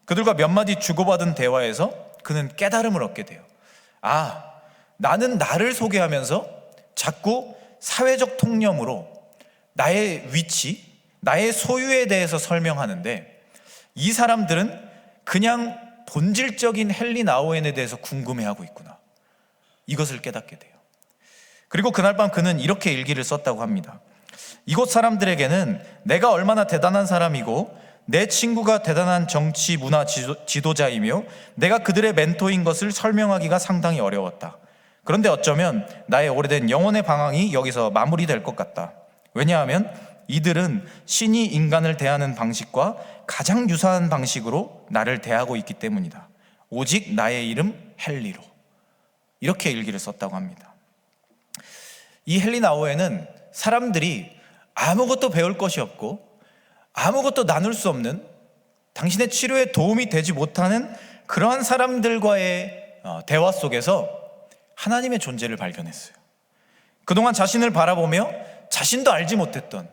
그들과 몇 마디 주고받은 대화에서 그는 깨달음을 얻게 돼요. 나는 나를 소개하면서 자꾸 사회적 통념으로 나의 위치, 나의 소유에 대해서 설명하는데 이 사람들은 그냥 본질적인 헨리 나우엔에 대해서 궁금해하고 있구나. 이것을 깨닫게 돼요. 그리고 그날 밤 그는 이렇게 일기를 썼다고 합니다. 이곳 사람들에게는 내가 얼마나 대단한 사람이고 내 친구가 대단한 정치 문화 지도자이며 내가 그들의 멘토인 것을 설명하기가 상당히 어려웠다. 그런데 어쩌면 나의 오래된 영혼의 방황이 여기서 마무리될 것 같다. 왜냐하면 이들은 신이 인간을 대하는 방식과 가장 유사한 방식으로 나를 대하고 있기 때문이다. 오직 나의 이름 헨리로. 이렇게 일기를 썼다고 합니다. 이 헨리 나우엔은 사람들이 아무것도 배울 것이 없고 아무것도 나눌 수 없는, 당신의 치료에 도움이 되지 못하는 그러한 사람들과의 대화 속에서 하나님의 존재를 발견했어요. 그동안 자신을 바라보며 자신도 알지 못했던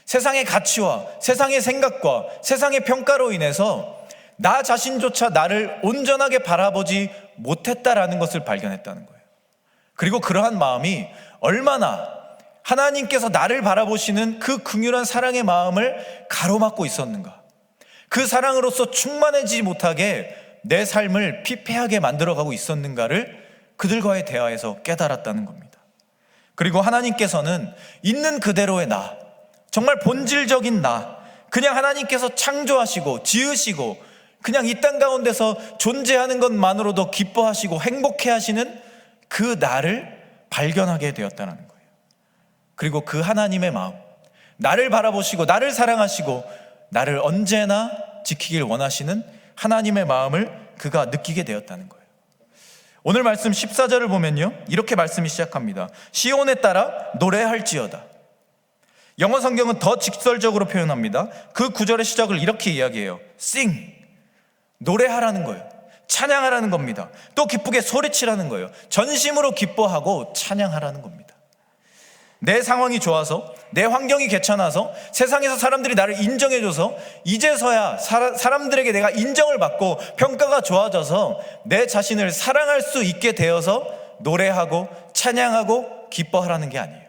세상의 가치와 세상의 생각과 세상의 평가로 인해서 나 자신조차 나를 온전하게 바라보지 못했다라는 것을 발견했다는 거예요. 그리고 그러한 마음이 얼마나 하나님께서 나를 바라보시는 그 긍휼한 사랑의 마음을 가로막고 있었는가. 그 사랑으로서 충만해지지 못하게 내 삶을 피폐하게 만들어가고 있었는가를 그들과의 대화에서 깨달았다는 겁니다. 그리고 하나님께서는 있는 그대로의 나, 정말 본질적인 나, 그냥 하나님께서 창조하시고 지으시고 그냥 이 땅 가운데서 존재하는 것만으로도 기뻐하시고 행복해 하시는 그 나를 발견하게 되었다는 거예요. 그리고 그 하나님의 마음, 나를 바라보시고 나를 사랑하시고 나를 언제나 지키길 원하시는 하나님의 마음을 그가 느끼게 되었다는 거예요. 오늘 말씀 14절을 보면요, 이렇게 말씀이 시작합니다. 시온에 따라 노래할지어다. 영어 성경은 더 직설적으로 표현합니다. 그 구절의 시작을 이렇게 이야기해요. Sing, 노래하라는 거예요. 찬양하라는 겁니다. 또 기쁘게 소리치라는 거예요. 전심으로 기뻐하고 찬양하라는 겁니다. 내 상황이 좋아서, 내 환경이 괜찮아서, 세상에서 사람들이 나를 인정해줘서 이제서야 사람들에게 내가 인정을 받고 평가가 좋아져서 내 자신을 사랑할 수 있게 되어서 노래하고 찬양하고 기뻐하라는 게 아니에요.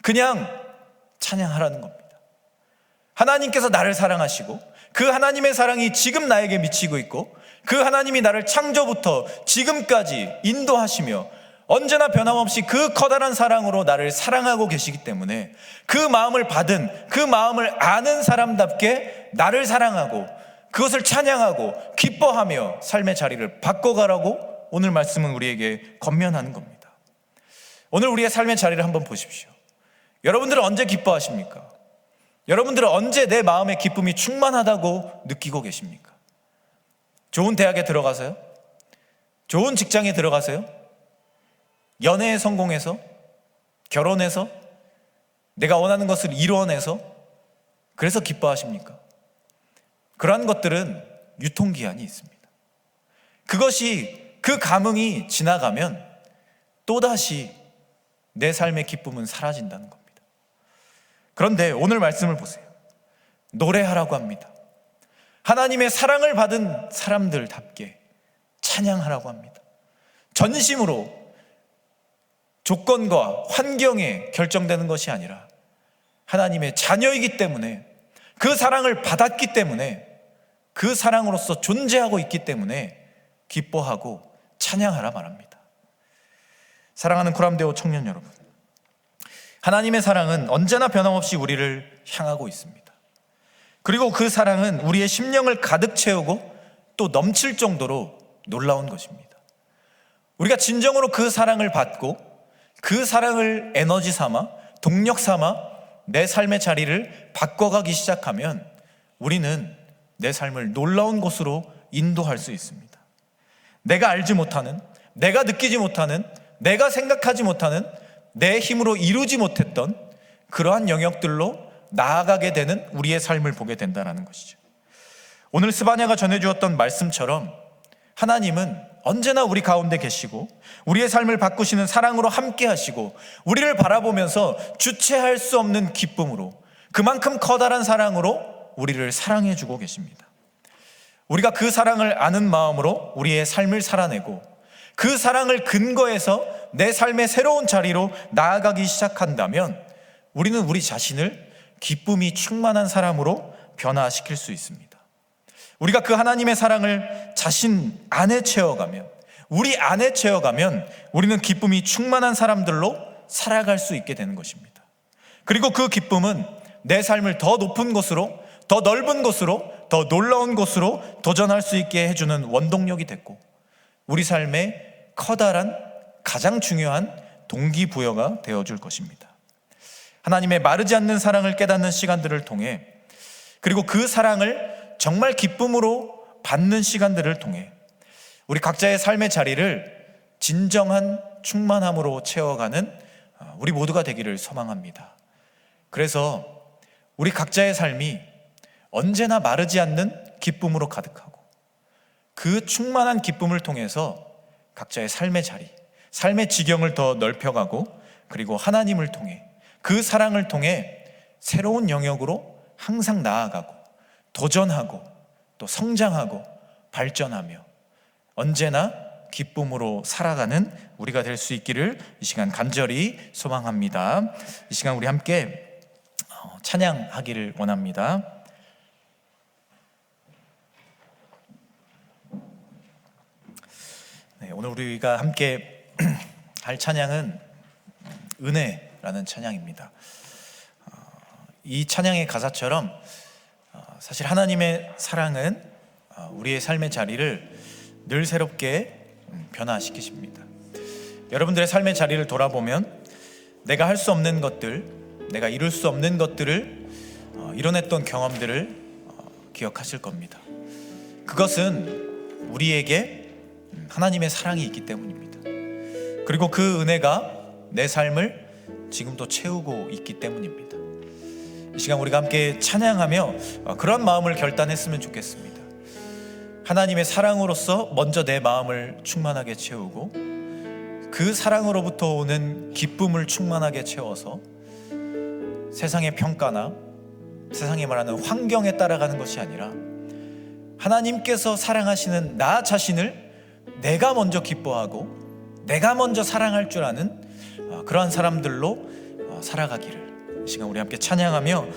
그냥 찬양하라는 겁니다. 하나님께서 나를 사랑하시고 그 하나님의 사랑이 지금 나에게 미치고 있고 그 하나님이 나를 창조부터 지금까지 인도하시며 언제나 변함없이 그 커다란 사랑으로 나를 사랑하고 계시기 때문에 그 마음을 받은, 그 마음을 아는 사람답게 나를 사랑하고 그것을 찬양하고 기뻐하며 삶의 자리를 바꿔가라고 오늘 말씀은 우리에게 권면하는 겁니다. 오늘 우리의 삶의 자리를 한번 보십시오. 여러분들은 언제 기뻐하십니까? 여러분들은 언제 내 마음의 기쁨이 충만하다고 느끼고 계십니까? 좋은 대학에 들어가서요? 좋은 직장에 들어가서요? 연애에 성공해서? 결혼해서? 내가 원하는 것을 이루어내서? 그래서 기뻐하십니까? 그러한 것들은 유통기한이 있습니다. 그것이, 그 감흥이 지나가면 또다시 내 삶의 기쁨은 사라진다는 겁니다. 그런데 오늘 말씀을 보세요. 노래하라고 합니다. 하나님의 사랑을 받은 사람들답게 찬양하라고 합니다. 전심으로 조건과 환경에 결정되는 것이 아니라 하나님의 자녀이기 때문에, 그 사랑을 받았기 때문에, 그 사랑으로서 존재하고 있기 때문에 기뻐하고 찬양하라 말합니다. 사랑하는 코람데오 청년 여러분, 하나님의 사랑은 언제나 변함없이 우리를 향하고 있습니다. 그리고 그 사랑은 우리의 심령을 가득 채우고 또 넘칠 정도로 놀라운 것입니다. 우리가 진정으로 그 사랑을 받고 그 사랑을 에너지 삼아, 동력 삼아 내 삶의 자리를 바꿔가기 시작하면 우리는 내 삶을 놀라운 곳으로 인도할 수 있습니다. 내가 알지 못하는, 내가 느끼지 못하는, 내가 생각하지 못하는, 내 힘으로 이루지 못했던 그러한 영역들로 나아가게 되는 우리의 삶을 보게 된다는 것이죠. 오늘 스바냐가 전해주었던 말씀처럼 하나님은 언제나 우리 가운데 계시고 우리의 삶을 바꾸시는 사랑으로 함께 하시고 우리를 바라보면서 주체할 수 없는 기쁨으로, 그만큼 커다란 사랑으로 우리를 사랑해 주고 계십니다. 우리가 그 사랑을 아는 마음으로 우리의 삶을 살아내고 그 사랑을 근거해서 내 삶의 새로운 자리로 나아가기 시작한다면 우리는 우리 자신을 기쁨이 충만한 사람으로 변화시킬 수 있습니다. 우리가 그 하나님의 사랑을 자신 안에 채워가면, 우리 안에 채워가면 우리는 기쁨이 충만한 사람들로 살아갈 수 있게 되는 것입니다. 그리고 그 기쁨은 내 삶을 더 높은 곳으로, 더 넓은 곳으로, 더 놀라운 곳으로 도전할 수 있게 해주는 원동력이 됐고 우리 삶의 커다란 가장 중요한 동기부여가 되어줄 것입니다. 하나님의 마르지 않는 사랑을 깨닫는 시간들을 통해, 그리고 그 사랑을 정말 기쁨으로 받는 시간들을 통해 우리 각자의 삶의 자리를 진정한 충만함으로 채워가는 우리 모두가 되기를 소망합니다. 그래서 우리 각자의 삶이 언제나 마르지 않는 기쁨으로 가득하고 그 충만한 기쁨을 통해서 각자의 삶의 자리, 삶의 지경을 더 넓혀가고, 그리고 하나님을 통해, 그 사랑을 통해 새로운 영역으로 항상 나아가고 도전하고 또 성장하고 발전하며 언제나 기쁨으로 살아가는 우리가 될 수 있기를 이 시간 간절히 소망합니다. 이 시간 우리 함께 찬양하기를 원합니다. 네, 오늘 우리가 함께 할 찬양은 은혜라는 찬양입니다. 이 찬양의 가사처럼 사실 하나님의 사랑은 우리의 삶의 자리를 늘 새롭게 변화시키십니다. 여러분들의 삶의 자리를 돌아보면 내가 할 수 없는 것들, 내가 이룰 수 없는 것들을 이뤄냈던 경험들을 기억하실 겁니다. 그것은 우리에게 하나님의 사랑이 있기 때문입니다. 그리고 그 은혜가 내 삶을 지금도 채우고 있기 때문입니다. 이 시간 우리가 함께 찬양하며 그런 마음을 결단했으면 좋겠습니다. 하나님의 사랑으로서 먼저 내 마음을 충만하게 채우고 그 사랑으로부터 오는 기쁨을 충만하게 채워서 세상의 평가나 세상이 말하는 환경에 따라가는 것이 아니라 하나님께서 사랑하시는 나 자신을 내가 먼저 기뻐하고 내가 먼저 사랑할 줄 아는 그러한 사람들로 살아가기를 이 시간 우리 함께 찬양하며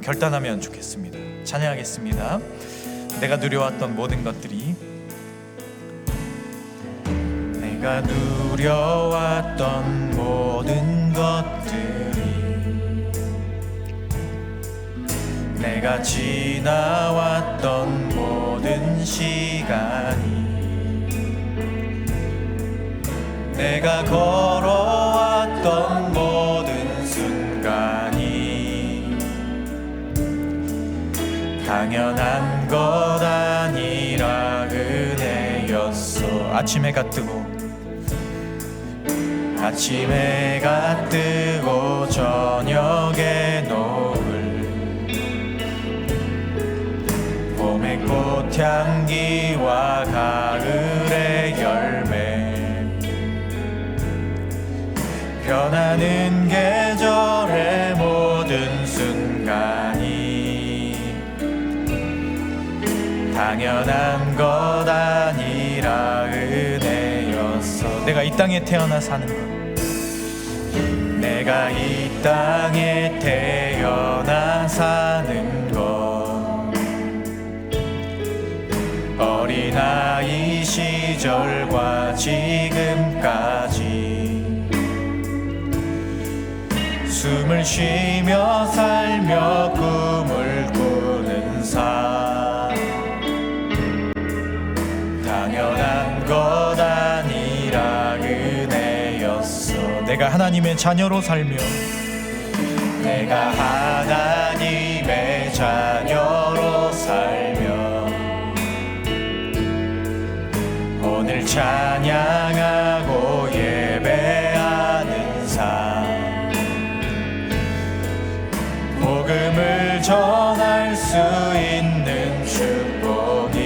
결단하면 좋겠습니다. 찬양하겠습니다. 내가 누려왔던 모든 것들이, 내가 누려왔던 모든 것들이, 내가 지나왔던 모든 시간이 내가 걸어왔던 모든 순간이 당연한 것 아니라 은혜였어. 아침 해가 뜨고 저녁에 노을, 봄의 꽃향기와 가을의 열매, 변하는 계절의 모든 순간이 당연한 것 아니라 은혜였어. 내가 이 땅에 태어나 사는 것, 내가 이 땅에 태어나 사는 것, 어린아이 시절과 지금까지 숨을 쉬며 살며 꿈을 꾸는 삶, 당연한 것 아니라 은혜였어. 내가 하나님의 자녀로 살며, 내가 하나님의 자녀로 살며 오늘 찬양하고 예배하는 삶, 복음을 전할 수 있는 축복이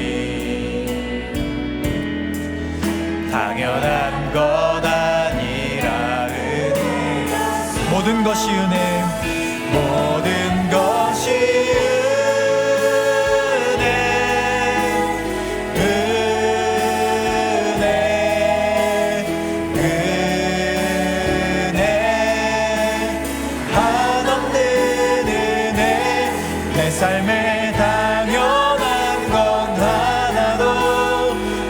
당연한 것 아니라 은혜. 모든 것이 은혜, 모든 것이 삶에 당연한 건 하나도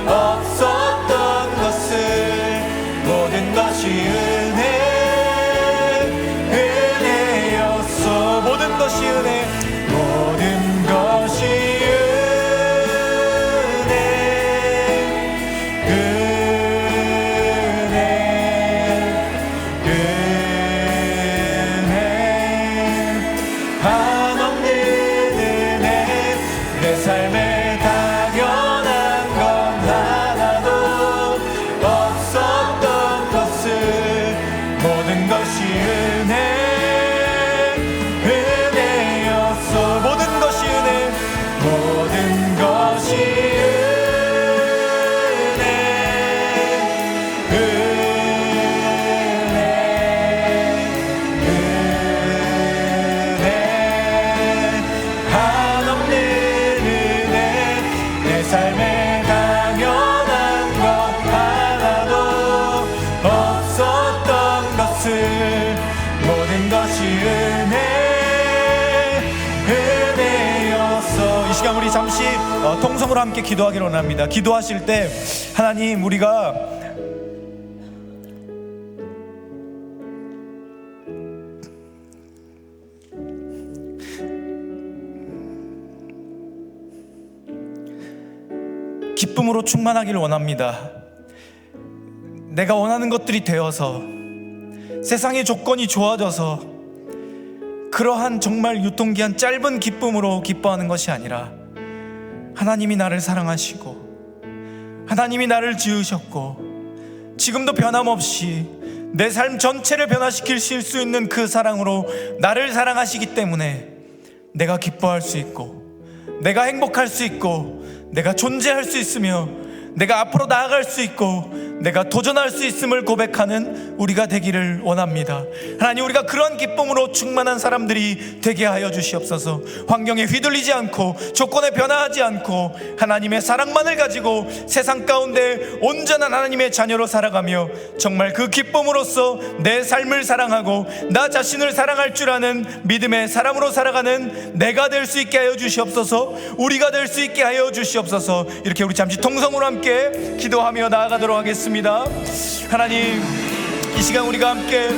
없었던 것을, 모든 것이 은혜였어. 모든 것이 은혜, 모든 것이 내 삶에 당연한 건 하나도 없었던 것을, 모든 것이 은혜였어. 모든 것이 은혜, 모든 것이 삶에 당연한 것 하나도 없었던 것을, 모든 것이 은혜였어. 이 시간 우리 잠시 통성으로 함께 기도하기로 합니다. 기도하실 때 하나님, 우리가 기쁨으로 충만하기를 원합니다. 내가 원하는 것들이 되어서, 세상의 조건이 좋아져서 그러한 정말 유통기한 짧은 기쁨으로 기뻐하는 것이 아니라, 하나님이 나를 사랑하시고 하나님이 나를 지으셨고 지금도 변함없이 내 삶 전체를 변화시킬 수 있는 그 사랑으로 나를 사랑하시기 때문에 내가 기뻐할 수 있고, 내가 행복할 수 있고, 내가 존재할 수 있으며, 내가 앞으로 나아갈 수 있고, 내가 도전할 수 있음을 고백하는 우리가 되기를 원합니다. 하나님, 우리가 그런 기쁨으로 충만한 사람들이 되게 하여 주시옵소서. 환경에 휘둘리지 않고, 조건에 변화하지 않고, 하나님의 사랑만을 가지고 세상 가운데 온전한 하나님의 자녀로 살아가며, 정말 그 기쁨으로써 내 삶을 사랑하고 나 자신을 사랑할 줄 아는 믿음의 사람으로 살아가는 내가 될 수 있게 하여 주시옵소서. 우리가 될 수 있게 하여 주시옵소서. 이렇게 우리 잠시 통성으로 함께 기도하며 나아가도록 하겠습니다. 하나님, 이 시간 우리가 함께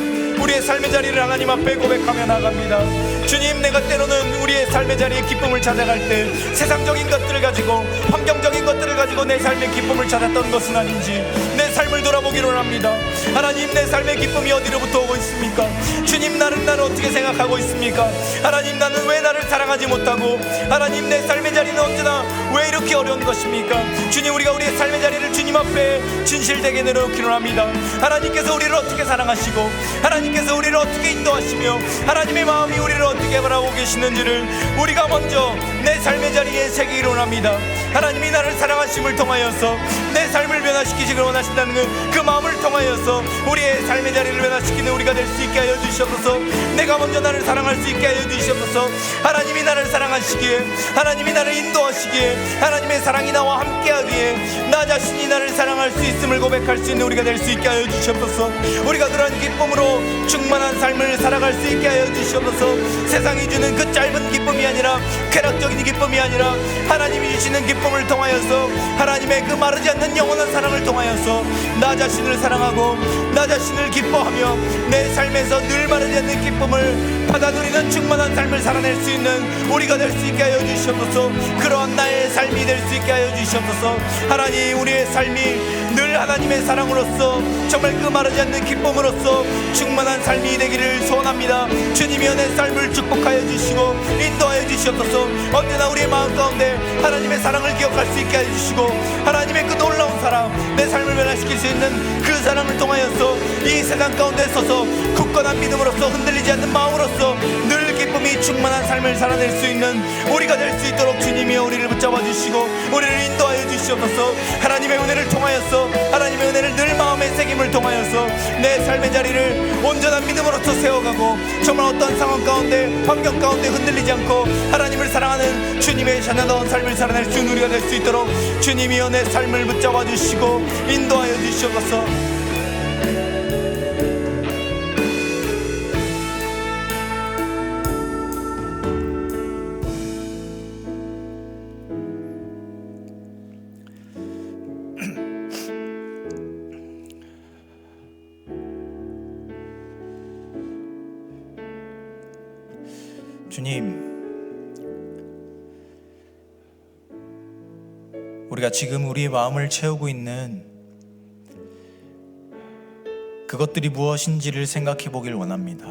우리의 삶의 자리를 하나님 앞에 고백하며 나갑니다. 주님, 내가 때로는 우리의 삶의 자리에 기쁨을 찾아갈 때 세상적인 것들을 가지고, 환경적인 것들을 가지고 내 삶의 기쁨을 찾았던 것은 아닌지, 내 삶을 돌아보기를 원합니다. 하나님, 내 삶의 기쁨이 어디로부터 오고 있습니까? 주님, 나를 어떻게 생각하고 있습니까? 하나님, 나는 왜 나를 사랑하지 못하고, 하나님, 내 삶의 자리는 언제나 왜 이렇게 어려운 것입니까? 주님, 우리가 우리의 삶의 자리를 주님 앞에 진실되게 내려놓기를 합니다. 하나님께서 우리를 어떻게 사랑하시고, 하나님께서 우리를 어떻게 인도하시며, 하나님의 마음이 우리를 어떻게 바라보고 계시는지를 우리가 먼저 내 삶의 자리에 새기기를 원합니다. 하나님이 나를 사랑하심을 통하여서 내 삶을 변화시키시길 원하신다는 그 마음을 통하여서 우리의 삶의 자리를 변화시키는 우리가 될 수 있게 하여 주시옵소서. 내가 먼저 나를 사랑할 수 있게 하여 주시옵소서. 하나님이 나를 사랑하시기에, 하나님이 나를 인도하시기에, 하나님의 사랑이 나와 함께하기에 나 자신이 나를 사랑할 수 있음을 고백할 수 있는 우리가 될 수 있게 하여 주시옵소서. 우리가 그러한 기쁨으로 충만한 삶을 살아갈 수 있게 하여 주시옵소서. 세상이 주는 그 짧은 기쁨이 아니라, 쾌락적인 기쁨이 아니라, 하나님이 주시는 기쁨을 통하여서, 하나님의 그 마르지 않는 영원한 사랑을 통하여서 나 자신을 사랑하고 나 자신을 기뻐하며 내 삶에서 늘 마르지 않는 기쁨을 받아들이는 충만한 삶을 살아낼 수 있는 우리가 될 수 있게 하여 주시옵소서. 그러한 나의 삶이 될 수 있게 하여 주시옵소서. 하나님, 우리의 삶이 늘 하나님의 사랑으로서 정말 그 마르지 않는 기쁨으로써 충만한 삶이 되기를 소원합니다. 주님이여, 내 삶을 축복하여 주시고 인도하여 주시옵소서. 언제나 우리의 마음 가운데 하나님의 사랑을 기억할 수 있게 해주시고, 하나님의 그 놀라운 사랑, 내 삶을 변화시킬 수 있는 그 사랑을 통하여서 이 세상 가운데 서서 굳건한 믿음으로써, 흔들리지 않는 마음으로써 늘 기쁨이 충만한 삶을 살아낼 수 있는 우리가 될 수 있도록 주님이여 우리를 붙잡아 주시고 우리를 인도하여 주시옵소서. 하나님의 은혜를 통하여서, 하나님의 은혜를 늘 마음에 새김을 통하여서 내 삶의 자리를 온전한 믿음으로서 세워가고, 정말 어떤 상황 가운데, 환경 가운데 흔들리지 않고 하나님을 사랑하는 주님의 자녀다운 삶을 살아낼 수 있는 우리가 될 수 있도록 주님이여 내 삶을 붙잡아 주시고 인도하여 주시옵소서. 주님, 우리가 지금 우리의 마음을 채우고 있는 그것들이 무엇인지를 생각해 보길 원합니다.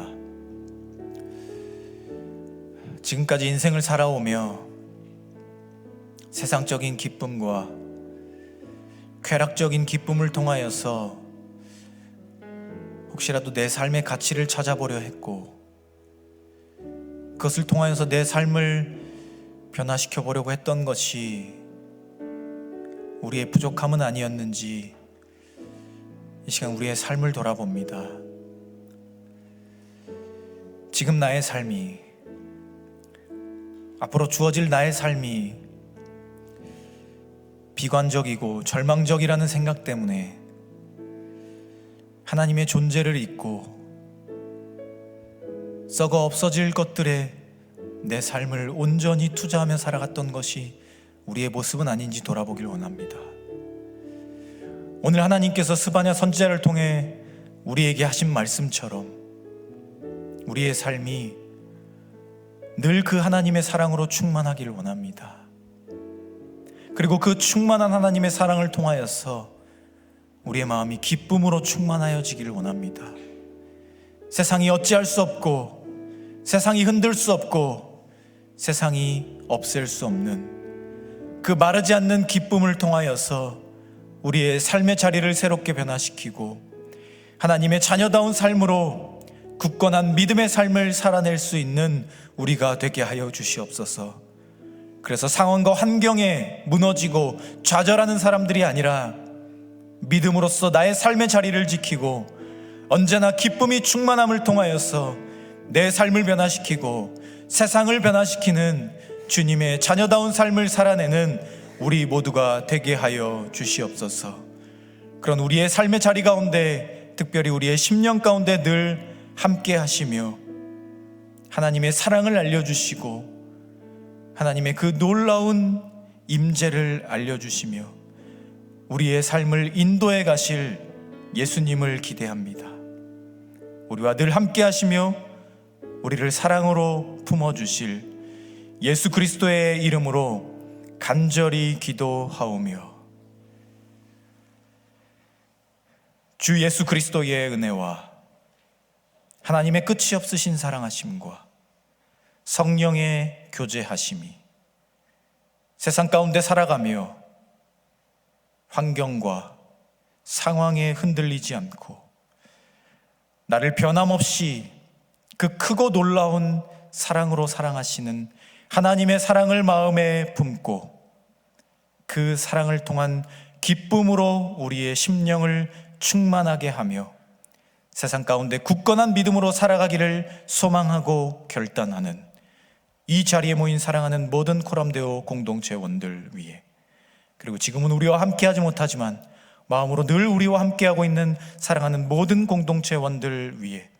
지금까지 인생을 살아오며 세상적인 기쁨과 쾌락적인 기쁨을 통하여서 혹시라도 내 삶의 가치를 찾아보려 했고, 그것을 통하여서 내 삶을 변화시켜 보려고 했던 것이 우리의 부족함은 아니었는지 이 시간 우리의 삶을 돌아봅니다. 지금 나의 삶이, 앞으로 주어질 나의 삶이 비관적이고 절망적이라는 생각 때문에 하나님의 존재를 잊고 썩어 없어질 것들에 내 삶을 온전히 투자하며 살아갔던 것이 우리의 모습은 아닌지 돌아보길 원합니다. 오늘 하나님께서 스바냐 선지자를 통해 우리에게 하신 말씀처럼 우리의 삶이 늘 그 하나님의 사랑으로 충만하기를 원합니다. 그리고 그 충만한 하나님의 사랑을 통하여서 우리의 마음이 기쁨으로 충만하여지기를 원합니다. 세상이 어찌할 수 없고, 세상이 흔들 수 없고, 세상이 없앨 수 없는 그 마르지 않는 기쁨을 통하여서 우리의 삶의 자리를 새롭게 변화시키고 하나님의 자녀다운 삶으로 굳건한 믿음의 삶을 살아낼 수 있는 우리가 되게 하여 주시옵소서. 그래서 상황과 환경에 무너지고 좌절하는 사람들이 아니라 믿음으로써 나의 삶의 자리를 지키고 언제나 기쁨이 충만함을 통하여서 내 삶을 변화시키고 세상을 변화시키는 주님의 자녀다운 삶을 살아내는 우리 모두가 되게 하여 주시옵소서. 그런 우리의 삶의 자리 가운데, 특별히 우리의 심령 가운데 늘 함께 하시며 하나님의 사랑을 알려주시고 하나님의 그 놀라운 임재를 알려주시며 우리의 삶을 인도해 가실 예수님을 기대합니다. 우리와 늘 함께 하시며 우리를 사랑으로 품어주실 예수 그리스도의 이름으로 간절히 기도하오며 주 예수 그리스도의 은혜와 하나님의 끝이 없으신 사랑하심과 성령의 교제하심이 세상 가운데 살아가며 환경과 상황에 흔들리지 않고 나를 변함없이 그 크고 놀라운 사랑으로 사랑하시는 하나님의 사랑을 마음에 품고 그 사랑을 통한 기쁨으로 우리의 심령을 충만하게 하며 세상 가운데 굳건한 믿음으로 살아가기를 소망하고 결단하는 이 자리에 모인 사랑하는 모든 코람데오 공동체원들 위해, 그리고 지금은 우리와 함께하지 못하지만 마음으로 늘 우리와 함께하고 있는 사랑하는 모든 공동체원들 위해,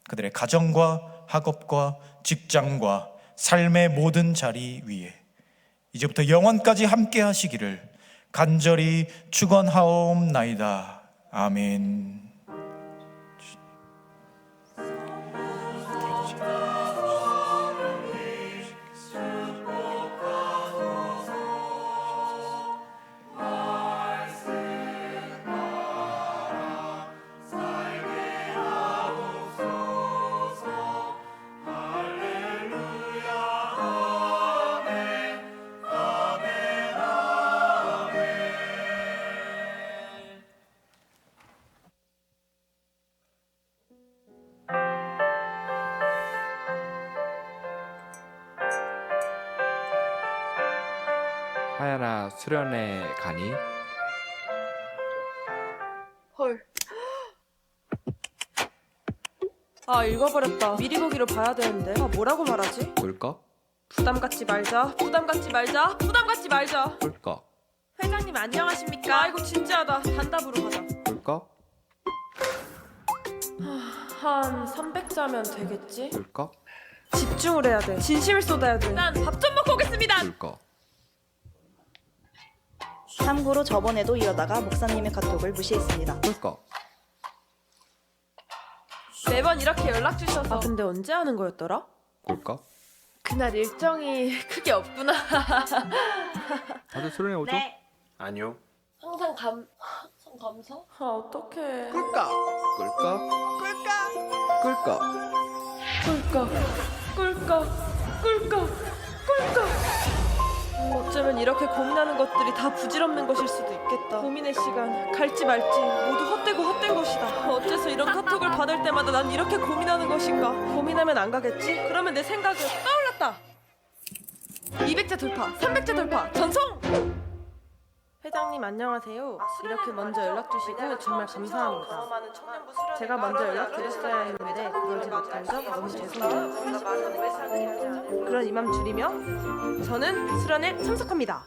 그들의 가정과 학업과 직장과 삶의 모든 자리 위에 이제부터 영원까지 함께 하시기를 간절히 축원하옵나이다. 아멘. 하연아 수련회 가니? 헐. 아, 읽어버렸다. 미리 보기로 봐야 되는데. 아, 뭐라고 말하지? 꿀꺽? 부담 갖지 말자. 부담 갖지 말자. 부담 갖지 말자. 꿀꺽? 회장님 안녕하십니까? 아이고 진지하다. 단답으로 가자. 꿀꺽? 한 300자면 되겠지? 꿀꺽? 집중을 해야 돼. 진심을 쏟아야 돼. 난 밥 좀 먹고 오겠습니다. 꿀꺽? 참고로 저번에도 이러다가 목사님의 카톡을 무시했습니다. 꿀꺽? 매번 이렇게 연락 주셔서. 아, 근데 언제 하는 거였더라? 꿀꺽? 그날 일정이 크게 없구나. 다들 수련회 오죠? 네. 아니요. 항상 감사? 아, 어떡해. 꿀꺽? 꿀꺽? 꿀꺽? 꿀꺽, 꿀꺽, 꿀꺽, 꿀꺽. 어쩌면 이렇게 고민하는 것들이 다 부질없는 것일 수도 있겠다. 고민의 시간, 갈지 말지 모두 헛되고 헛된 것이다. 어째서 이런 카톡을 받을 때마다 난 이렇게 고민하는 것인가? 고민하면 안 가겠지? 그러면 내 생각은 떠올랐다. 200자 돌파, 300자 돌파, 전송! 회장님 안녕하세요. 이렇게 먼저 연락 주시고 정말 감사합니다. 제가 먼저 연락 드렸어야 했는데 그러지 못한 점 너무 죄송해요. 그런 이맘 줄이며 저는 수련에 참석합니다.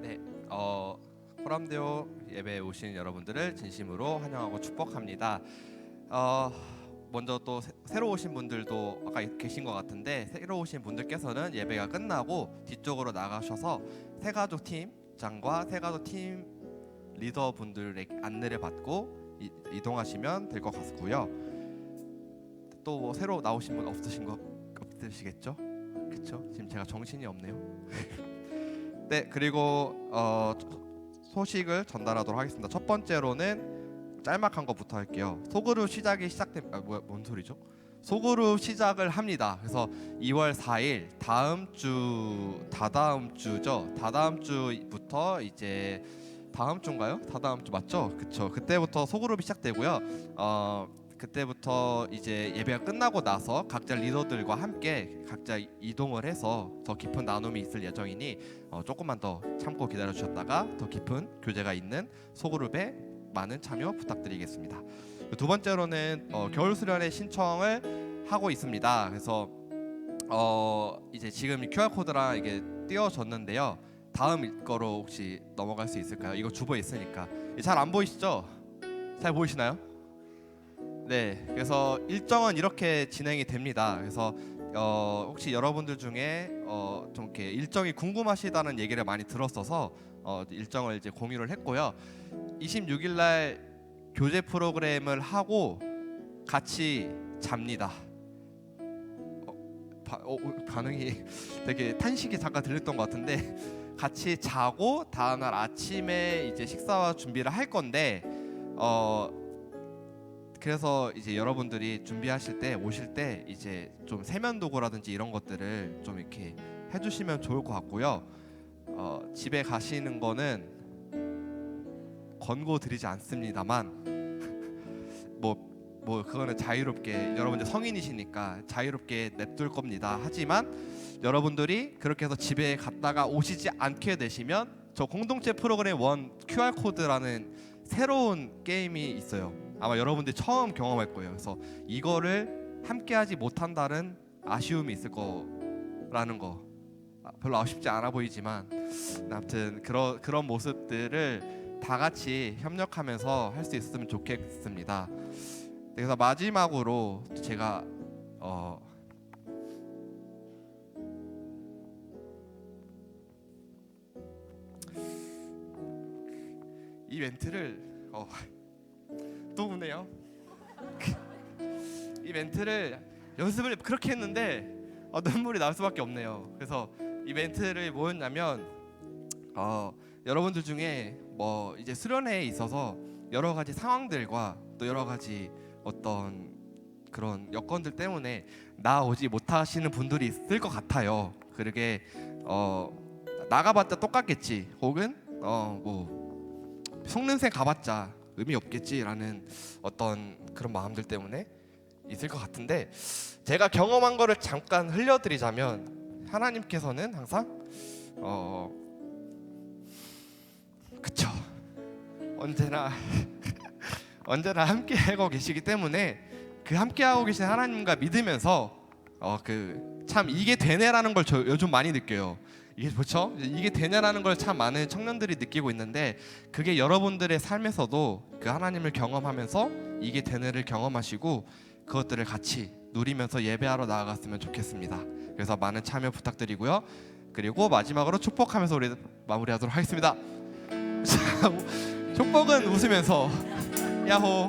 네, 코람데오 예배에 오신 여러분들을 진심으로 환영하고 축복합니다. 먼저 또 새로 오신 분들도 아까 계신 것 같은데, 새로 오신 분들께서는 예배가 끝나고 뒤쪽으로 나가셔서 새가족 팀장과 새가족 팀 리더분들의 안내를 받고 이동하시면 될 것 같고요. 또 뭐 새로 나오신 분 없으시겠죠? 그렇죠? 지금 제가 정신이 없네요. 네, 그리고 소식을 전달하도록 하겠습니다. 첫 번째로는 짤막한 것부터 할게요. 소그룹 시작이 뭔 소리죠? 소그룹 시작을 합니다. 그래서 2월 4일 다다음 주부터 이제 다음 주인가요? 다다음 주 맞죠? 그쵸. 그때부터 소그룹이 시작되고요. 그때부터 이제 예배가 끝나고 나서 각자 리더들과 함께 각자 이동을 해서 더 깊은 나눔이 있을 예정이니 조금만 더 참고 기다려 주셨다가 더 깊은 교제가 있는 소그룹에 많은 참여 부탁드리겠습니다. 두 번째로는 겨울 수련회 신청을 하고 있습니다. 그래서 이제 지금 QR 코드랑 이게 띄워졌는데요. 다음 거로 혹시 넘어갈 수 있을까요? 이거 주보에 있으니까. 잘 안 보이시죠? 잘 보이시나요? 네, 그래서 일정은 이렇게 진행이 됩니다. 그래서 혹시 여러분들 중에 좀 이렇게 일정이 궁금하시다는 얘기를 많이 들었어서 일정을 이제 공유를 했고요. 26일 날 교제 프로그램을 하고 같이 잡니다. 반응이 되게 탄식이 잠깐 들렸던 것 같은데 같이 자고 다음날 아침에 이제 식사와 준비를 할 건데 그래서 이제 여러분들이 준비하실 때 오실 때 이제 좀 세면 도구라든지 이런 것들을 좀 이렇게 해주시면 좋을 것 같고요. 집에 가시는 거는 권고드리지 않습니다만 뭐 그거는 자유롭게 여러분들 성인이시니까 자유롭게 냅둘 겁니다. 하지만 여러분들이 그렇게 해서 집에 갔다가 오시지 않게 되시면 저 공동체 프로그램 1 QR 코드라는 새로운 게임이 있어요. 아마 여러분들이 처음 경험할 거예요. 그래서 이거를 함께하지 못한다는 아쉬움이 있을 거라는 거 별로 아쉽지 않아 보이지만 아무튼 그런 모습들을 다 같이 협력하면서 할 수 있었으면 좋겠습니다. 그래서 마지막으로 제가 이 멘트를 또 우네요. 이 멘트를 연습을 그렇게 했는데 눈물이 날 수밖에 없네요. 그래서 이 멘트를 뭐였냐면 여러분들 중에 뭐 이제 수련회에 있어서 여러 가지 상황들과 또 여러 가지 어떤 그런 여건들 때문에 나오지 못하시는 분들이 있을 것 같아요. 그러게 나가봤자 똑같겠지, 혹은 뭐 속는새 가봤자 의미 없겠지라는 어떤 그런 마음들 때문에 있을 것 같은데, 제가 경험한 거를 잠깐 흘려드리자면 하나님께서는 항상 그쵸, 언제나 함께하고 계시기 때문에 그 함께하고 계신 하나님과 믿으면서 참 이게 되네라는 걸 저 요즘 많이 느껴요. 이게 그렇죠? 이게 되냐라는 걸 참 많은 청년들이 느끼고 있는데, 그게 여러분들의 삶에서도 그 하나님을 경험하면서 이게 되네를 경험하시고 그것들을 같이 누리면서 예배하러 나아갔으면 좋겠습니다. 그래서 많은 참여 부탁드리고요. 그리고 마지막으로 축복하면서 우리 마무리하도록 하겠습니다. 축복은 웃으면서 야호.